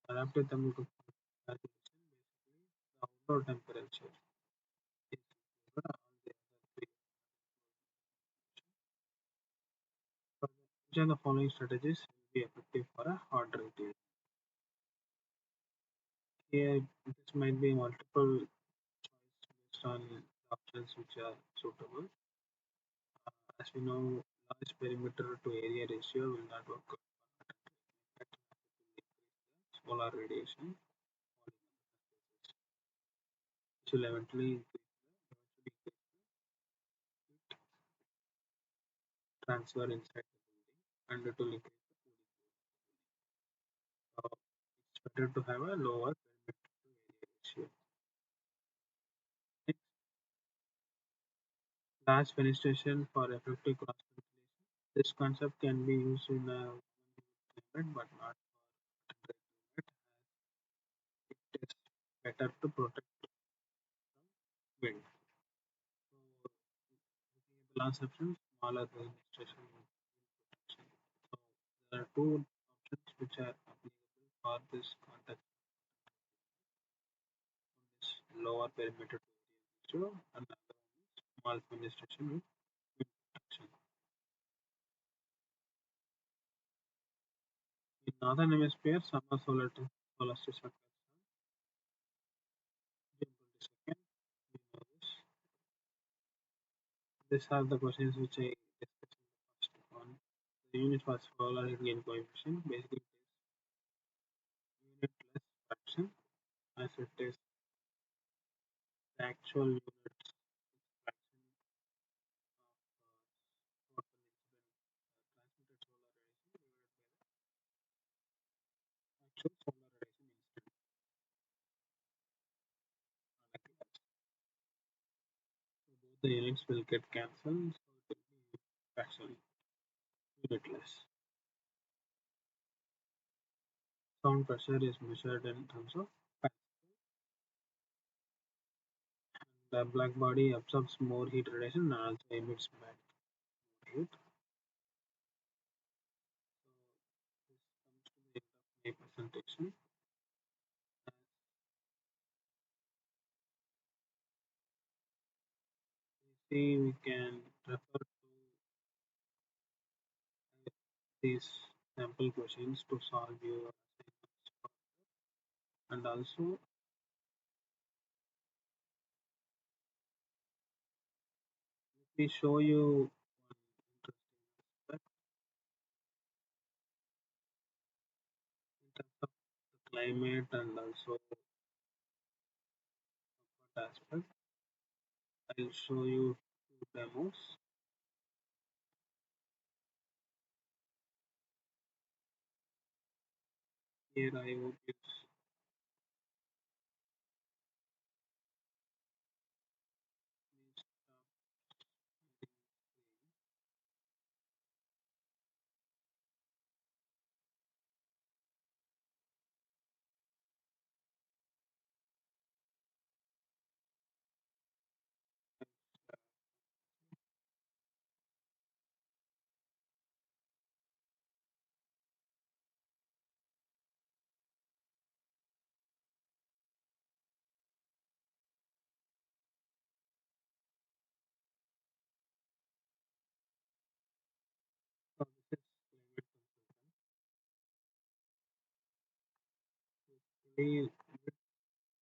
Speaker 1: in adaptive thermal comfort calculation? Basically, the outdoor temperature is included, all the other three are not included. Further, which of the following strategies will be effective for a hot dry climate? Here, this might be multiple choice based on the options which are suitable. As we know, large perimeter to area ratio will not work good for hot and dry climate. It will increase the solar radiation falling on the surfaces, which will eventually increase the heat transfer inside the building, and it will increase the cooling rate. It's better to have a lower perimeter to area ratio. Next, large fenestration for effective cross ventilation. This concept can be used in a climate but not for dry climate, as it is better to protect from wind. So looking at the last option, smaller fenestration wind protection. So there are two options which are applicable for this context. perimeter to area ratio, and another one is small fenestration with wind protection. In northern hemisphere, summer solstice occurs on June 22nd. We know this. These are the questions which I discussed in the first one. The unit was solar gain coefficient. Basically, it is unitless fraction as it is the actual units fraction of total incident transmitted solar radiation divided by the actual solar radiation incident on a glass. So both the units will get cancelled, so it will be fractional unitless. Sound pressure is measured in terms of pascal. The black body absorbs more heat radiation and also emits back more heat. So this comes to the end of my presentation. As we see, we can refer to these sample questions to solve your assignments and also let me show you one interesting aspect in terms of the climate and also comfort aspect. I'll show you two demos. Here I would use these so this is climate consultant.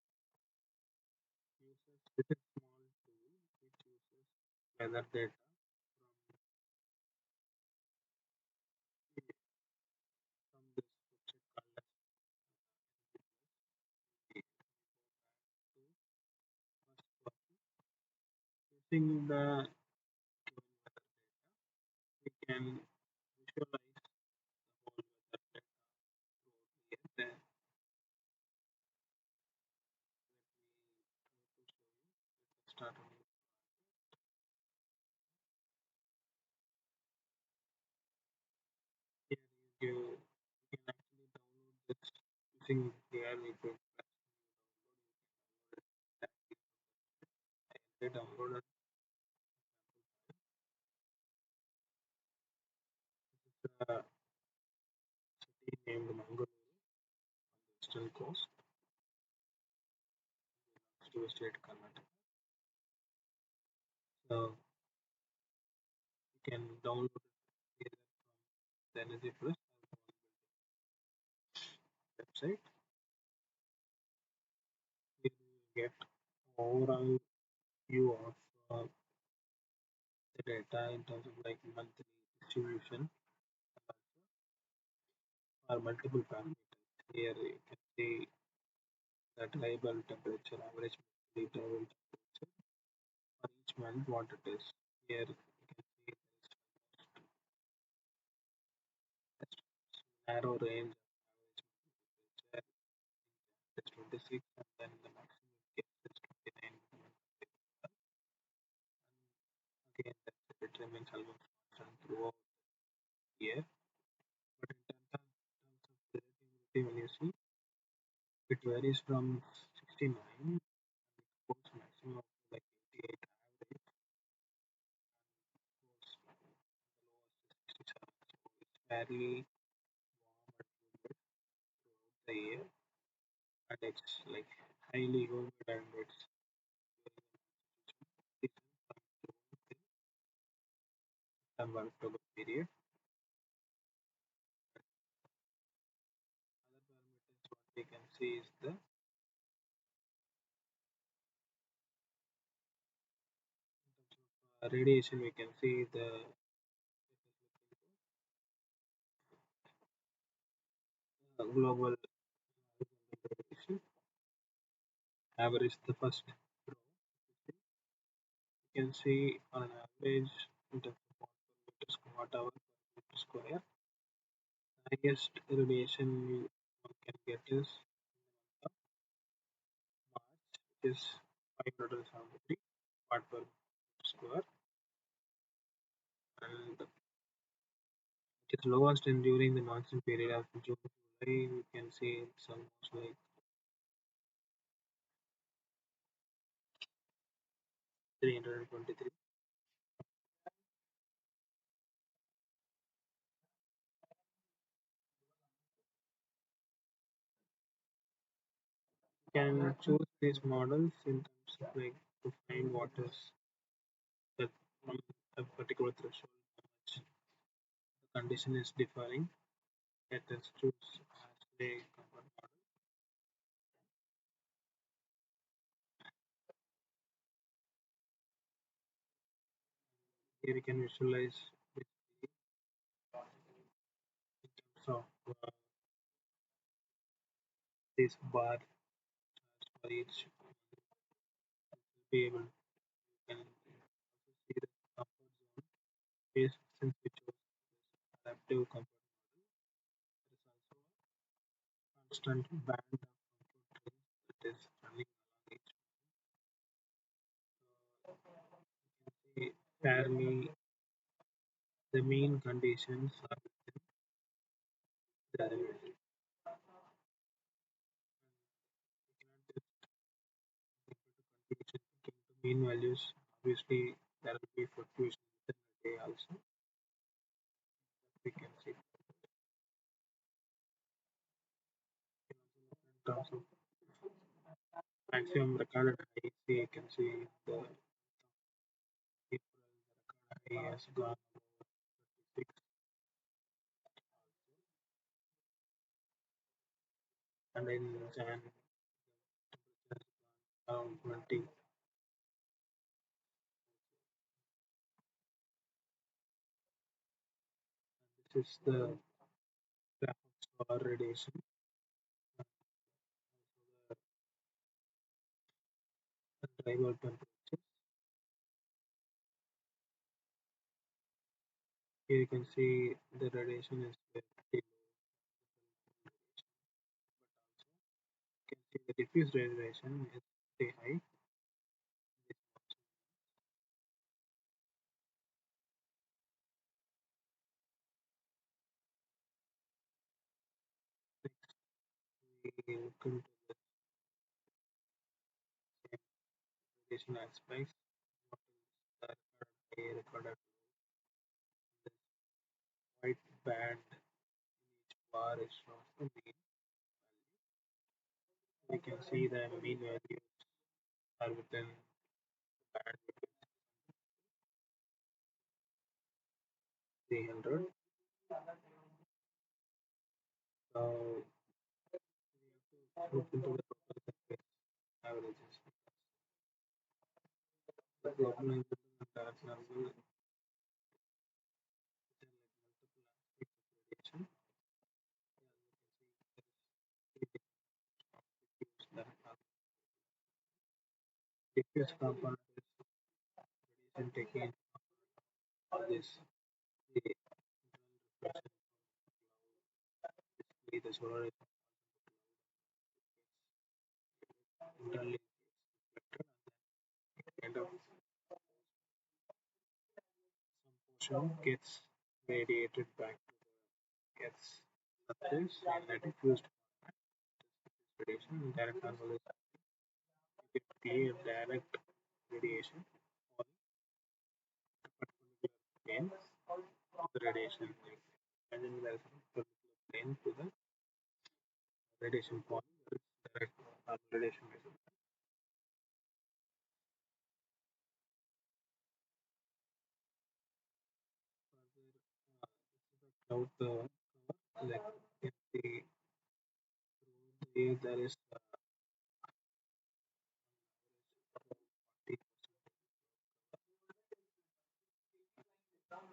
Speaker 1: Basically, uses this is small tool which uses weather data from from this website called as NPTEL. We go back to first question. Using the given weather data, we can visualize the whole weather data throughout the year. Then let me try to show you. Let us start a new here you can actually download this using here if you press new download you can download it directly from the website. This is a city named Mangalore on the western coast to state Karnataka. So you can download it either from the Energy Plus or the website. Here you will get overall view of the data in terms of like monthly distribution or multiple parameters. Here you can see the tribal temperature, average monthly tribal temperature for each month what it is. Here you can see there is narrow range of average monthly temperature is 26 and then the maximum case is 29 and again it remains almost constant throughout the year. But in terms of relativity, when you see it varies from 69 and it goes maximum up to like 88 average goes the lowest is 67. So it's fairly warm and humid throughout the year and it's like highly humid and it's September-October period. Other parameters what we can see is the radiation. We can see the global radiation average. The first row you can see on an average in terms of watt hour per meter square. The highest radiation one can get is March, which is 573 watt per meter square, and it is lowest in during the monsoon period of June to July. We can see it's almost like 323. You can choose these models in terms of like to find what is that from a particular threshold, how much the condition is differing. Let us choose as a comfort model. Here we can visualize basically in terms of this bar for each will be able to can also see the comfort zone based since we chose this adaptive comfort model. There is also a constant band of comfort range that is running along each one. So you can see fairly the mean conditions are within the limit. We cannot just able to continue thinking to mean values. Obviously, there will be fluctuation within a day also. We can see in terms of maximum recorded high. You can see the April the record high has gone above 36, and in Jan the temperature has gone around 20. This is the graph of solar radiation, and also the arrival temperatures. Here you can see the radiation is pretty low, but also you can see the diffuse radiation is pretty high. Next, we look into the same radiation aspects. What is the recorded high, recorded low? This white band in each bar is shows the mean value. We can see the mean values are within the band between 300. So we have to look into the total surface averages. The global and international will there are like multiple aspects of radiation. As you can see, there is three diffuse that are diffuse component is radiation taking into all this the internal reflection from cloud. Basically, the solar radiation internally gets reflected and then kind of some portion gets radiated back to the Earth's surface in a diffused radiation. Direct conversation, you can see a direct radiation on a particular plane to the radiation. And then there's a particular plane to the radiation point. There is direct radiation. without the cover, like in the through the year there is about 40%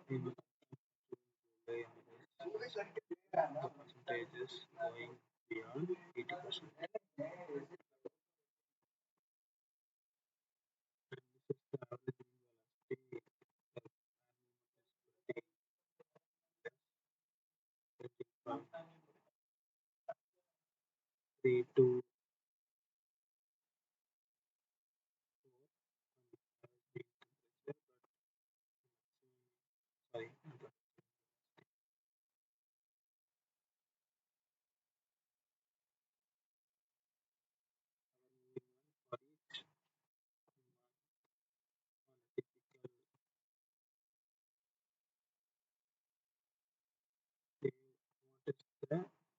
Speaker 1: in the July and August, the percentage is going beyond 80%. And this is the average mean velocity. The air movement is pretty from 3 to 4 on average mean temperature, but sorry, the moving on for each month on a typical day, what is the variation for 24 hours? Example, in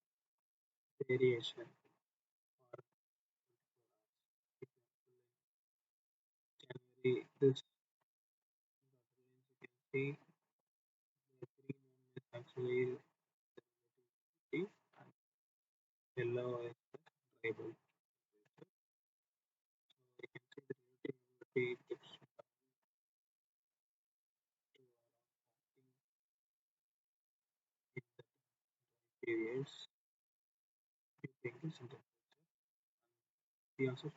Speaker 1: January, this dotted lines you can see the green one is actually the relative humidity and yellow is the dry bulb temperature. So you can see the relative humidity dips down to around 40 in the dry periods due to increase in temperature. And we also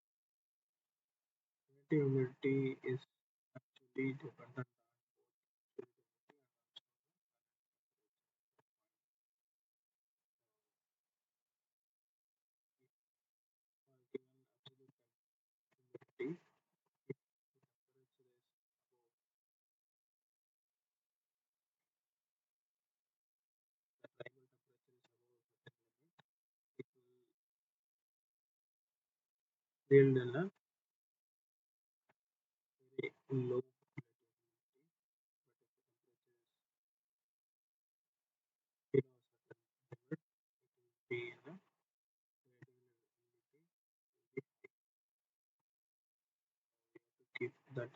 Speaker 1: should know that relative humidity is actually dependent on both absolute humidity and also the current temperature. So if given absolute humidity, if the temperature is above the tribal temperature is above a certain limit, it will yield in a very low relative humidity. But if the temperature is below a certain limit, it will be in a relative humidity will be high. So we have to keep that in mind.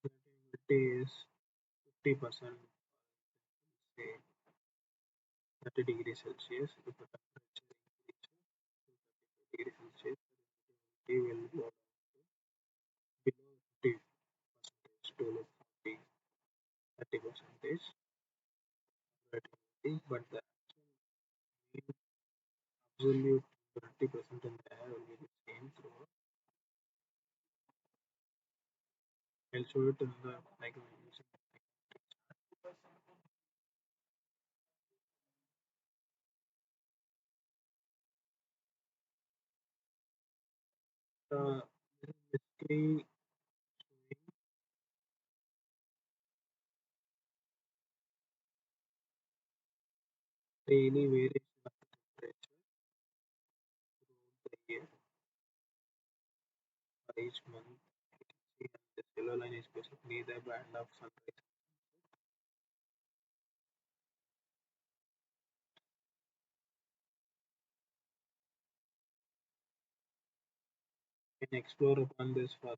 Speaker 1: So if relative humidity is 50%, for example, say 30 degrees Celsius, if the temperature increases to 35 degrees Celsius, the relative humidity will go down to below 50 percentage to like 40, 30 percentage relative humidity, but the actual mean absolute humidity present in the air will be the same throughout. I'll show it in the like using this is basically showing daily variation of the temperature throughout the year for each month. You can see that this yellow line is basically the band of sunrise and sunset. You can explore upon this further.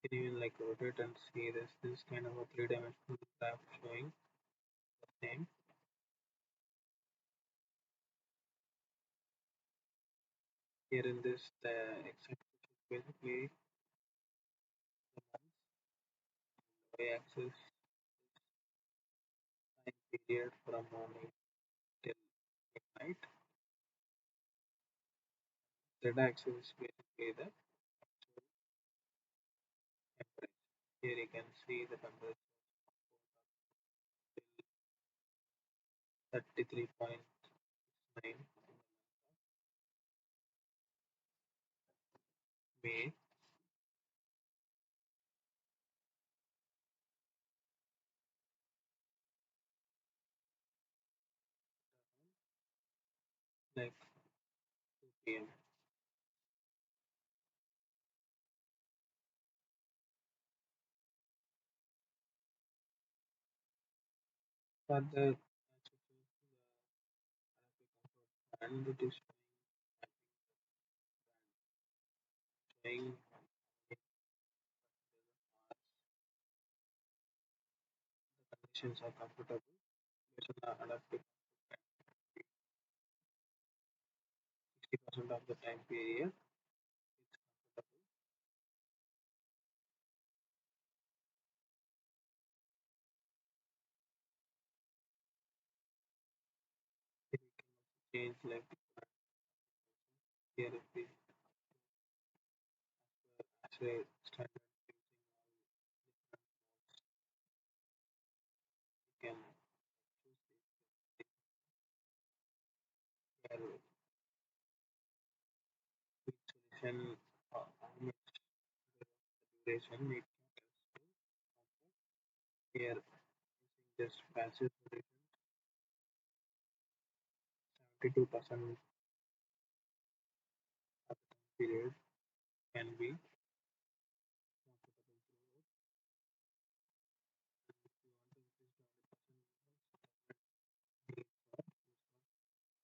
Speaker 1: You can even like rotate and see this kind of a three-dimensional graph showing the same. Here in this, the x-axis is basically the months, and the y-axis is time period from morning till midnight. Z-axis is basically the actual temperature. Here you can see the temperature goes up till 33.69 in the month of May. Around like 2 p.m. Further, as it is the Arabic comfort band, it is showing mapping the band. saying the conditions are comfortable based on the adaptive 60% of the time period it's comfortable. Here we can also change like here if we as a standard using all different modes we can choose this here which solution how much the duration it caters to comfort. Here using just passive solution 72% of the time period can be comfortable throughout. And if you want to increase to 100% needs for use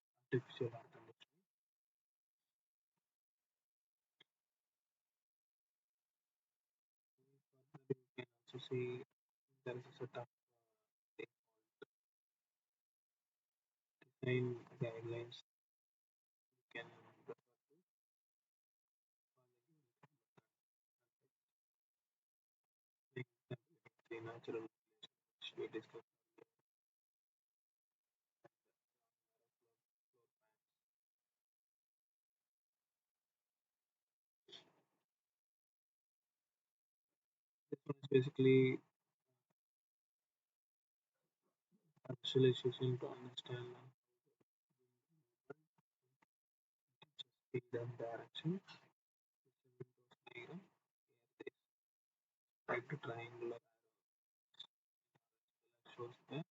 Speaker 1: for artificial automation. Moving further, you can also see there is a set of default design guidelines you can refer to for the given context. Like example, the natural ventilation, which we discussed earlier, and the narrow floor fans. This one is basically a visualization to understand how the wind movement in terms of speed and direction. This Windows diagram. Here, this triangular arrow shows the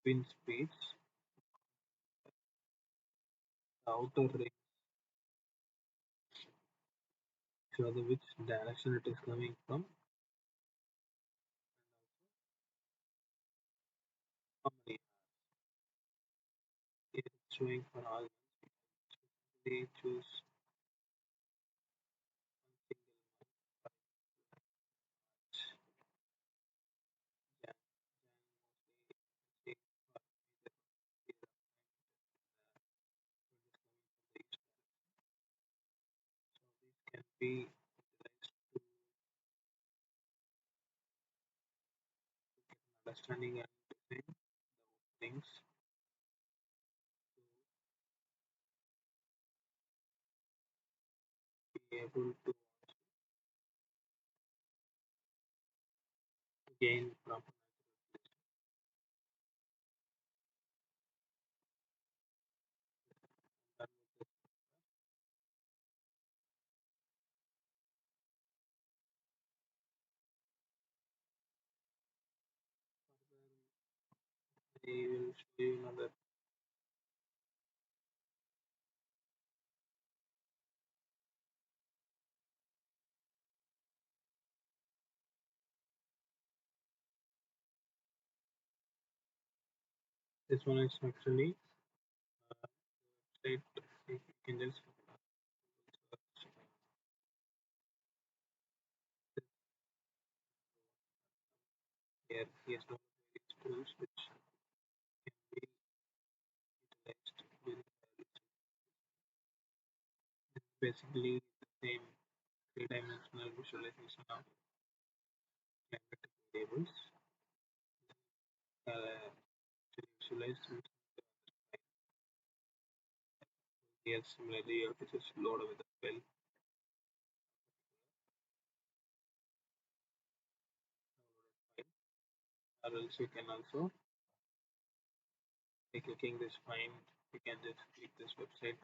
Speaker 1: wind speeds. The outer rings show the which direction it is coming from, and also how many hours. Here it's showing for all months. We can specifically choose one single month, for example, March, Jan. Jan mostly you can see for major period of time the wind is coming from the east direction. So this can be utilized to get an understanding and design the openings to be able to gain proper natural ventilation. I'm done with this. Further, I will show you another. This one is actually website. If you can just search this here, he has developed various tools which can be utilized with this is basically the same three-dimensional visualization of climatic variables. Actually visualized with the here similarly you have to just load a weather file downloaded file, or else you can also by clicking this find you can just click this website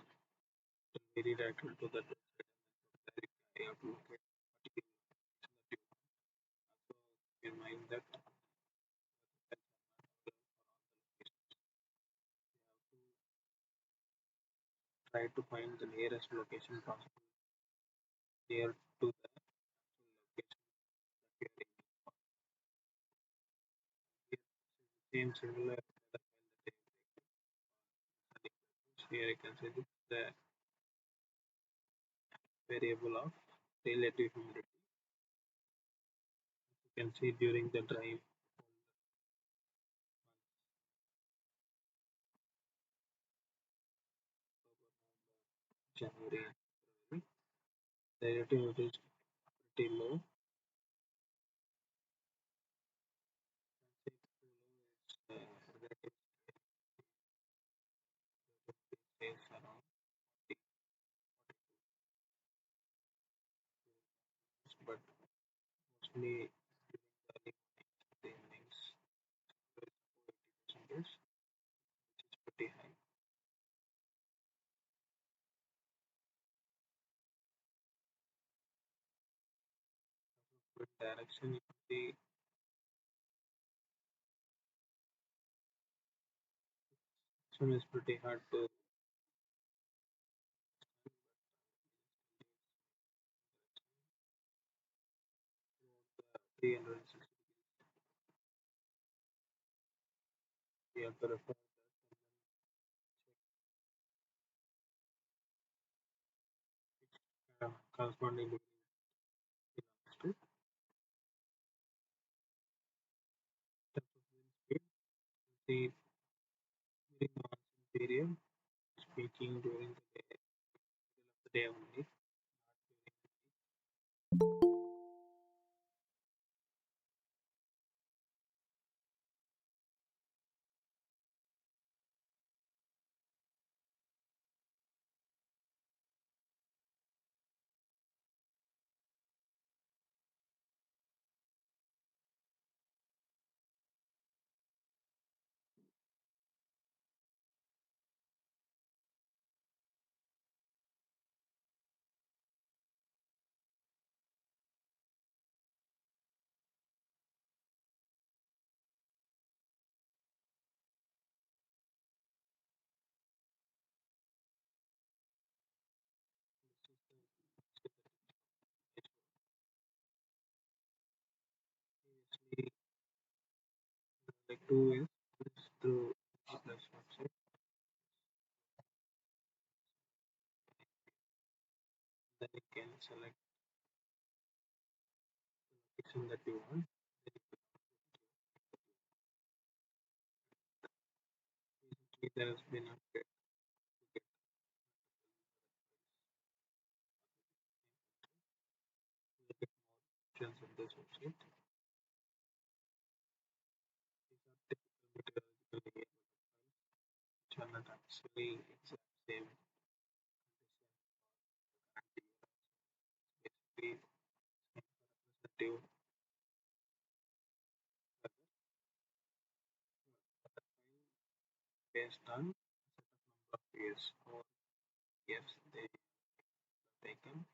Speaker 1: to be redirected to that website and then from there you have to locate particular location that you want. Also keep in mind that weather files are not available for all the locations. You have to try to find the nearest location possible near to the actual location that you are aiming for. Here, same similar weather file that I have created for the study purpose. Here you can see this the variable of relative humidity. You can see during the dry months, October, November, January, and February, the relative humidity is pretty low. Say it's too low, its relative humidity stays around 40, 42, but mostly during the early mornings, the evenings, it's above 80%, which is pretty high. Wind direction, you can see this one is pretty hard to understand, but throughout the 360 degrees, we have to refer that and then check which corresponding degree belongs to. In terms of wind speed, you see during the monsoon period, speaking during the day, middle of the day only, not during the night. This is the previously like two ways. One is through plus website. Then you can select the location that you want. Then you can recently there has been update to get a bit more options in this website. These are typical meteorological behavior profiles, which are not actually exact same condition for the current year. Basically, same for representative weather file based on a set of number of years or years they have taken.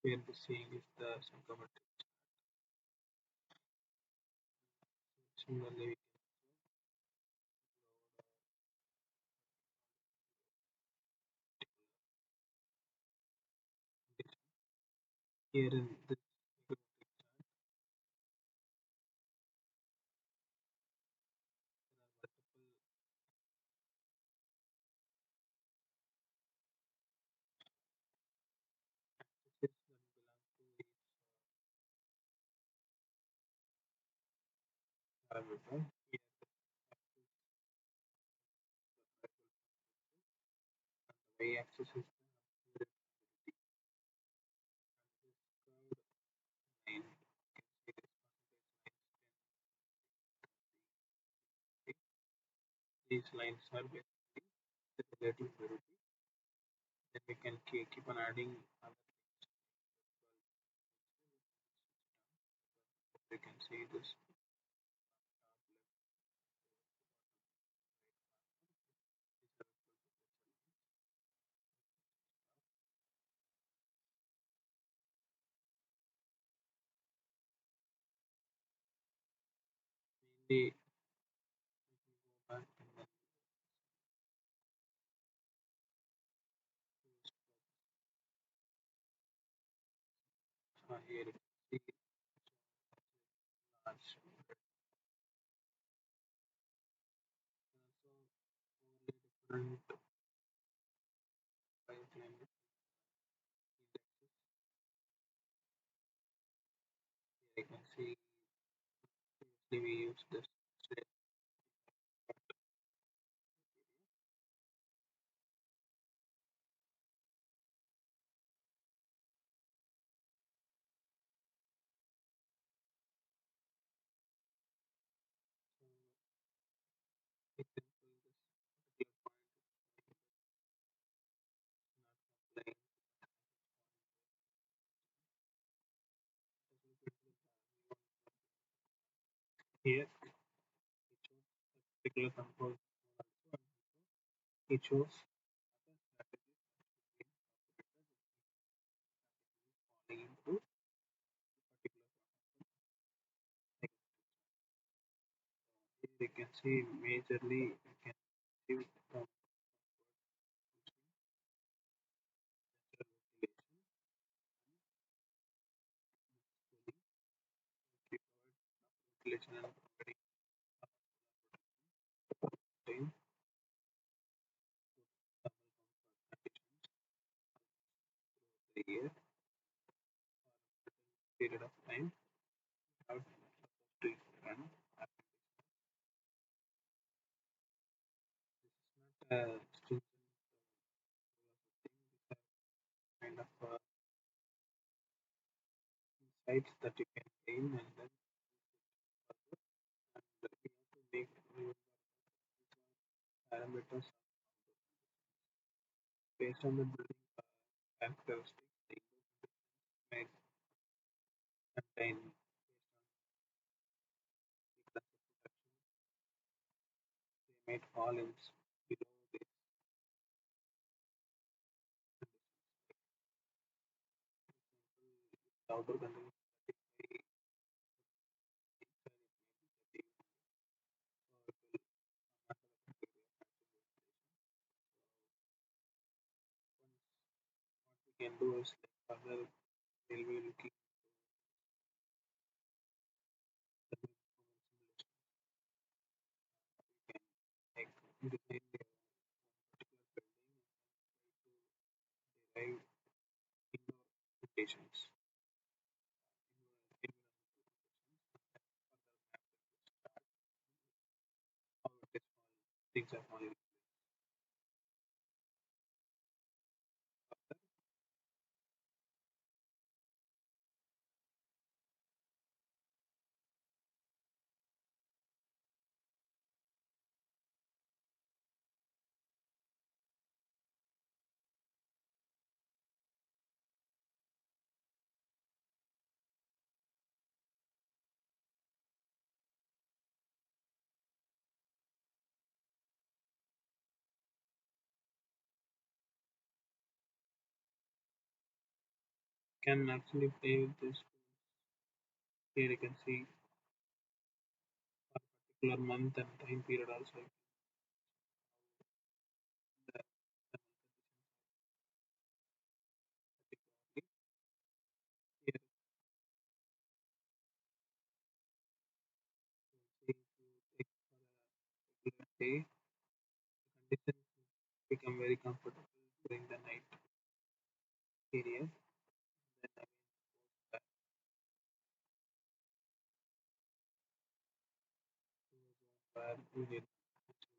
Speaker 1: Here, what we are seeing is the psychometric. Similarly, we can also condition. Here in this psychometric chart, there are multiple axes that belong to each parameter. Here, the axis the threshold temperature, and the y-axis is the absolute humidity. And this curved line, you can see this percentage lines 10, 30, 40. These lines are basically the relative humidity. Then we can keep on adding other things like the 12 also. We can switch it on because you can see this top left towards the bottom right corner. These are equal temperature lines. Mainly, let me go back and then use here you can see large different time climate indexes. Here I can see previously we used this state criteria. So example, this particular point is showing that it's not complying to the hazards point as we go to the new one. Here it shows a particular composite also, and also it shows other strategies that should be incorporated if falling into a particular sort of negative. Here you can see majorly you can achieve the using natural ventilation and schooling. If we provide proper ventilation and providing solar protection, good thermal comfort conditions throughout the year for a certain period of time without supposed to run air conditioner. This is not a stringent rule of a thing. These are kind of insights that you can gain and then use it further. And we have to make remember that these are parameters of outdoor conditions. Based on the building characteristics, the indoor conditions may contain, based on the class of protection, they might fall in below these conditions. For example, if the outdoor condition is 35 inside, it may be 30 only. So it will come under the category of natural ventilation. So once what we can do is like further we'll be looking into the performance simulations. We can like design one particular building and then try to derive indoor conditions, environmental conditions, and then further map them to start how it is falling, things are falling in place. Further, can actually play with these tools. Here you can see for a particular month and time period also you can the thermal conditions are particularly. Here you can see if you take for a regular day, the conditions become very comfortable during the night period. And then again goes back to a zone where you need natural ventilation.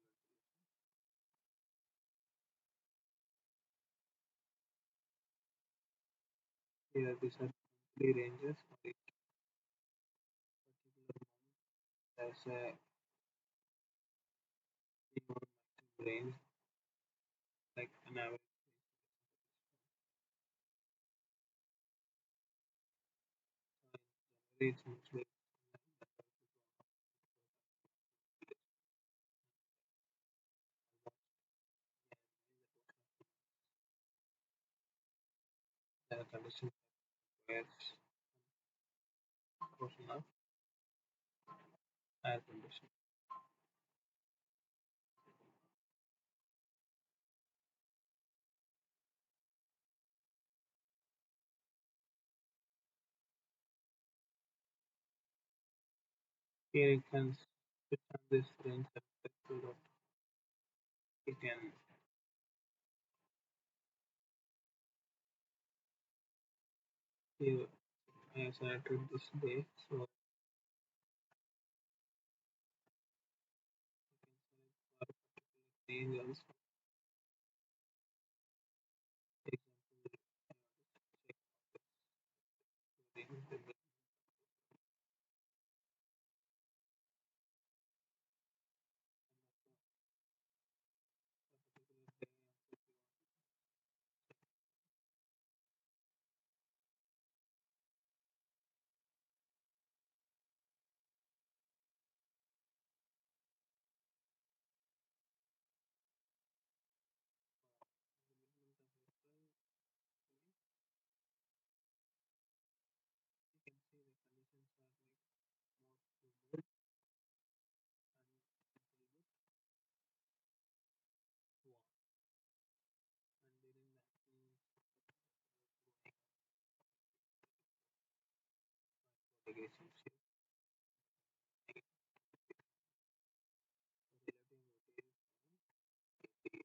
Speaker 1: Here these are monthly ranges for each particular month. There's a minimum maximum range, like an average range for this month. So in January it's much less than that also gone up because of the maximum ventilation and almost yeah, in the portion of the months the conditions requires some portion of air conditioning. Here you can switch on this range selector so that you can here I selected this day, so I can select for a particular day also. For example, check the particular day also if you want to the movement of April, May, you can see the conditions are like more humid and little bit warm. And during the afternoon, going on 4 degrees Celsius, negative relative humidity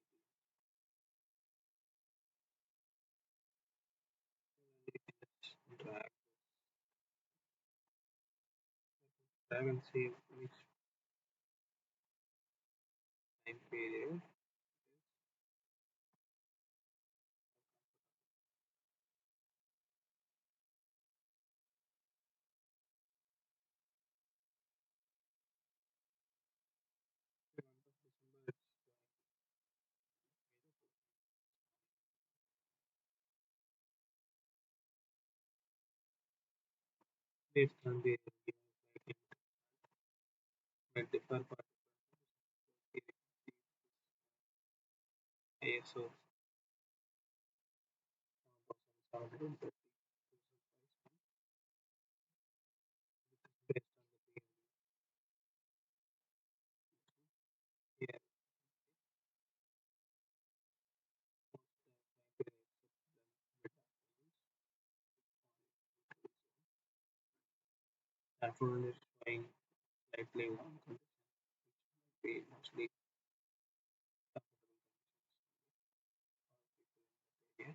Speaker 1: is around 88. And you can just drag and see which time period it is the month of December. It's going major portion this can be given like might differ for different ISO 1730 based on the PNG. Here, most time period except the mid afternoons. Afternoon is showing slightly warm conditions, which might be mostly comfortable conditions for people in that area.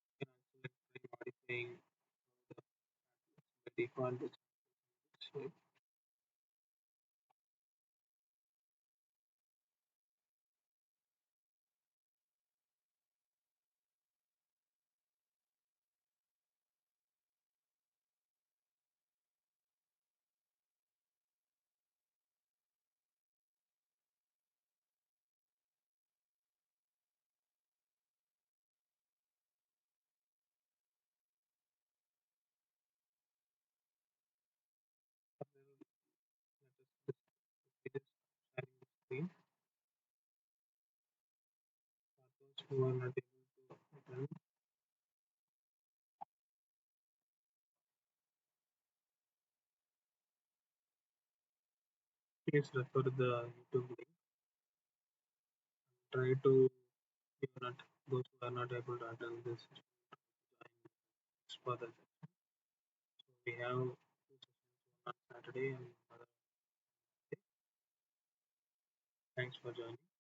Speaker 1: You can also try modifying the atlas by default. Shape. Then let us just sharing the screen for those who are not able to attend. Please refer the YouTube link. Try to you are not those who are not able to attend this session, join next further session. So we have two sessions, one on Saturday and another on Monday. Thanks for joining.